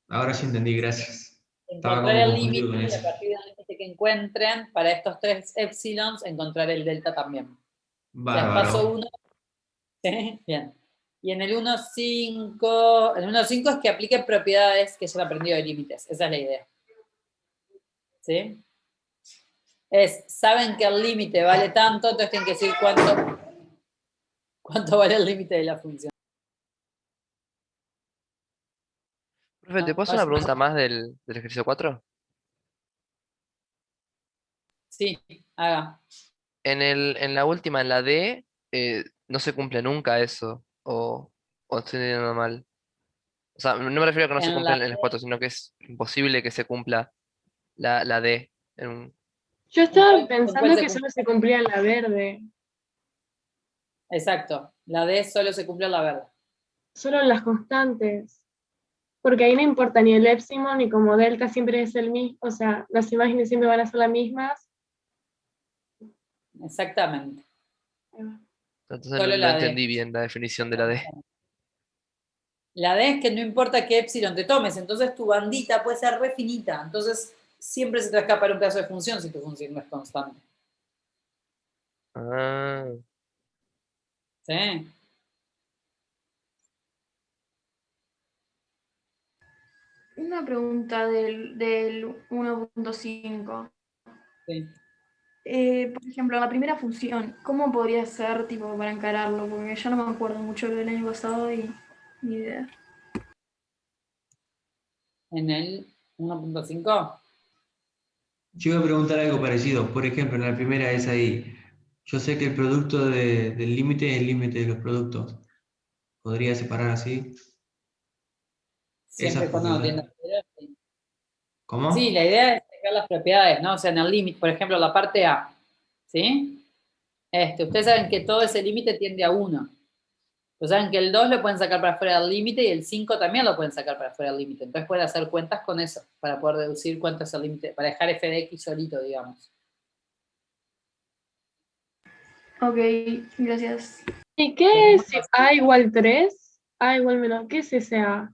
Ahora sí entendí, gracias. Estaba Encontrar como el confundido límite con y eso. a partir del límite que encuentren, para estos 3 épsilons, encontrar el delta también. O sea, Bárbaro. paso 1. ¿Sí? Bien. Y en el 1.5, el 1.5 es que apliquen propiedades que hayan aprendido de límites. Esa es la idea. ¿Sí? Saben que el límite vale tanto, entonces tienen que decir cuánto vale el límite de la función. Profe, ¿te puedo hacer una pregunta más del ejercicio 4? Sí, haga. En la última, en la D, no se cumple nunca eso, o estoy entendiendo mal. O sea, no me refiero a que no se En cumpla la en las 4, sino que es imposible que se cumpla la D. Yo estaba ¿En pensando cuál se que solo se cumplía en la verde, Exacto. La D solo se cumple en la verde. solo en las constantes. Porque ahí no importa ni el épsilon ni como delta siempre es el mismo, o sea, las imágenes siempre van a ser las mismas. Exactamente. Entonces Solo no la D. entendí bien la definición de la D. La D es que no importa qué épsilon te tomes, entonces tu bandita puede ser re finita. Entonces siempre se te va a escapar un pedazo de función si tu función no es constante. Ah, ¿Sí? Una pregunta del 1.5. Sí. Por ejemplo, la primera función, ¿cómo podría ser tipo para encararlo? Porque ya no me acuerdo mucho del año pasado y ni idea. En el 1.5. Yo iba a preguntar algo parecido. Por ejemplo, en la primera es ahí. Yo sé que el producto del límite es el límite de los productos. ¿Podría separar así? Siempre Esas y cuando no tienda propiedades. a cero, sí. Sí, ¿Cómo? la idea es sacar las propiedades, ¿no? O sea, en el límite, por ejemplo, la parte A, ¿sí? Ustedes saben que todo ese límite tiende a 1. Pues saben que el 2 lo pueden sacar para fuera del límite y el 5 también lo pueden sacar para fuera del límite. Entonces pueden hacer cuentas con eso, para poder deducir cuánto es el límite, para dejar f de x solito, digamos. Ok, gracias. ¿Y qué es si A igual 3? A igual menos, ¿qué es ese A?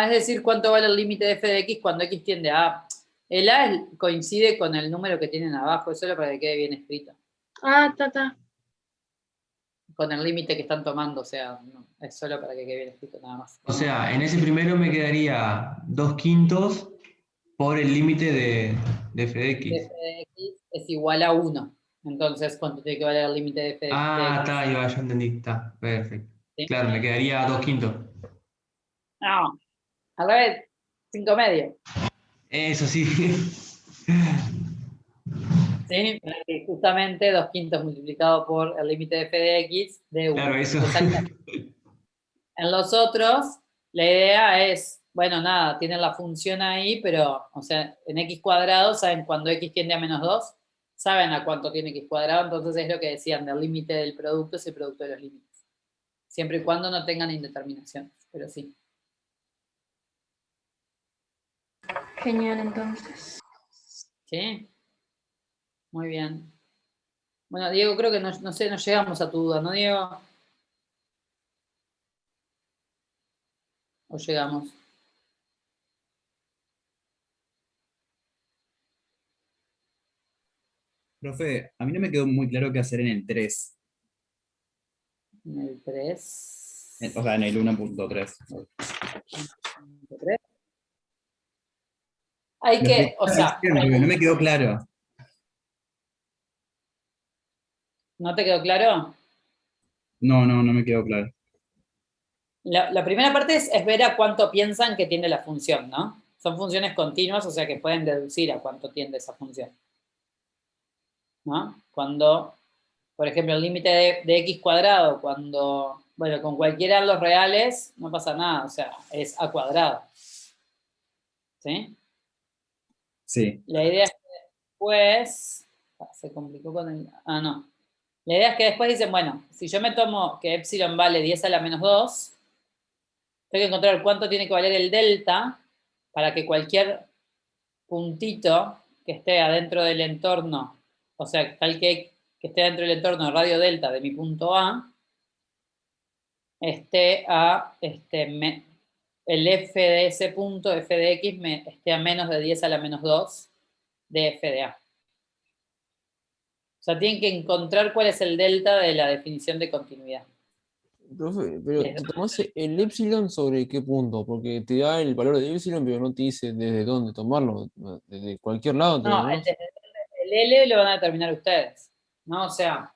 Es decir, cuánto vale el límite de f de x cuando x tiende a A. El A coincide con el número que tienen abajo, eso es para que quede bien escrito. Ah, ta. Con el límite que están tomando, o sea, no, es solo para que quede bien escrito nada más. O sea, en ese primero me quedaría 2/5 por el límite de f de x. F de x es igual a 1. Entonces, ¿cuánto tiene que valer el límite de f de Ah, x? está, ya entendí. Está, perfecto. ¿Sí? Claro, me quedaría 2/5. No, al revés, 5 medio. Eso sí. ¿Sí? Justamente 2/5 multiplicado por el límite de f de x de 1. Claro, eso. Exactamente. En los otros, la idea es, bueno, nada, tienen la función ahí, pero, o sea, en x cuadrado, saben cuando x tiende a -2, saben a cuánto tiene x cuadrado, entonces es lo que decían, del límite del producto es el producto de los límites. Siempre y cuando no tengan indeterminaciones, pero sí. Genial, entonces. ¿Sí? Muy bien. Bueno, Diego, creo que no sé, no llegamos a tu duda, ¿no, Diego? ¿O llegamos? Profe, a mí no me quedó muy claro qué hacer en el 3, En el 3. o sea, en el 1.3. Hay que, o sea, Porque no me quedó claro. ¿no te quedó claro? No me quedó claro. La primera parte es ver a cuánto piensan que tiende la función, ¿no? Son funciones continuas, o sea que pueden deducir a cuánto tiende esa función. ¿No? Cuando, por ejemplo, el límite de x cuadrado, cuando, bueno, con cualquiera de los reales no pasa nada, o sea, es a cuadrado. ¿Sí? Sí. La idea es que después, se complicó con el, no. La idea es que después dicen, bueno, si yo me tomo que epsilon vale 10 a la menos 2, tengo que encontrar cuánto tiene que valer el delta para que cualquier puntito que esté adentro del entorno, o sea, tal que esté dentro del entorno radio delta de mi punto A, esté a, el f de ese punto, f de x, esté a menos de 10 a la menos 2, de f de A. O sea, tienen que encontrar cuál es el delta de la definición de continuidad. Profe, pero te tomás el epsilon sobre qué punto, porque te da el valor de epsilon, pero no te dice desde dónde tomarlo, desde cualquier lado te lo No, tomás. el L lo van a determinar ustedes, ¿no? O sea,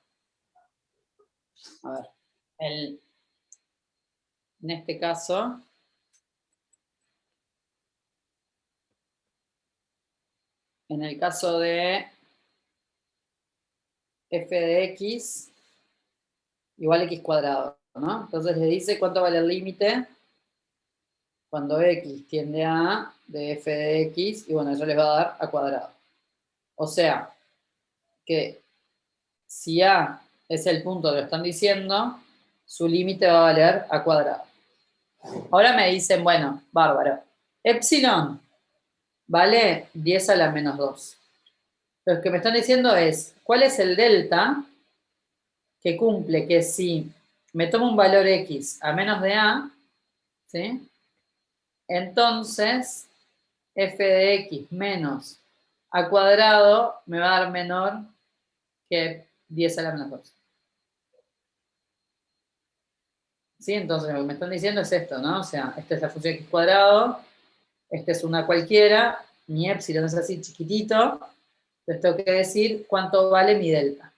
a ver, en este caso, en el caso de f de x igual a x cuadrado, ¿no? Entonces le dice cuánto vale el límite cuando x tiende a A de f de x, y bueno, eso les va a dar a cuadrado. O sea, que si A es el punto que lo están diciendo, su límite va a valer a cuadrado. Ahora me dicen, bueno, bárbaro, epsilon vale 10 a la menos 2. Lo que me están diciendo es, ¿cuál es el delta que cumple que si me tomo un valor x a menos de A, ¿sí? Entonces f de x menos a cuadrado me va a dar menor que 10 a la menos 2. ¿Sí? Entonces lo que me están diciendo es esto, ¿no? O sea, esta es la función x cuadrado, esta es una cualquiera, mi epsilon es así chiquitito, les tengo que decir cuánto vale mi delta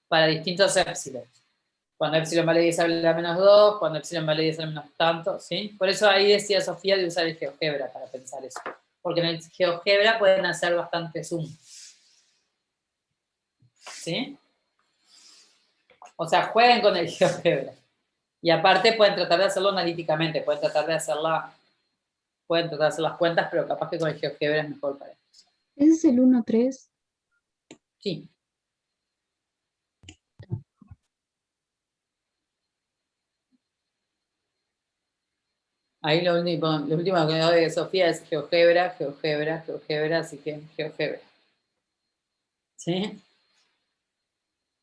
para distintos epsilon. Cuando epsilon vale 10 a la menos 2, cuando epsilon vale 10 a la menos tanto, ¿sí? Por eso ahí decía Sofía de usar el GeoGebra para pensar eso. Porque en el GeoGebra pueden hacer bastante zoom. ¿Sí? O sea, jueguen con el GeoGebra. Y aparte pueden tratar de hacerlo analíticamente, pueden tratar de hacer las cuentas, pero capaz que con el GeoGebra es mejor para ellos. ¿Ese es el 1,3? Sí. Ahí lo último que doy de Sofía es GeoGebra, GeoGebra, GeoGebra, así que GeoGebra. ¿Sí?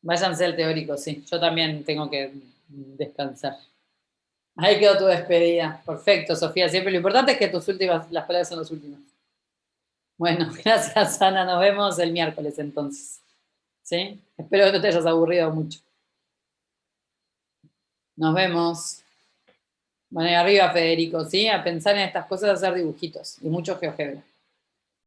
Váyanse al teórico, sí. Yo también tengo que descansar. Ahí quedó tu despedida. Perfecto, Sofía. Siempre lo importante es que las palabras son las últimas. Bueno, gracias, Ana. Nos vemos el miércoles entonces. ¿Sí? Espero que no te hayas aburrido mucho. Nos vemos. Bueno, y arriba, Federico, ¿sí? A pensar en estas cosas, a hacer dibujitos. Y mucho GeoGebra.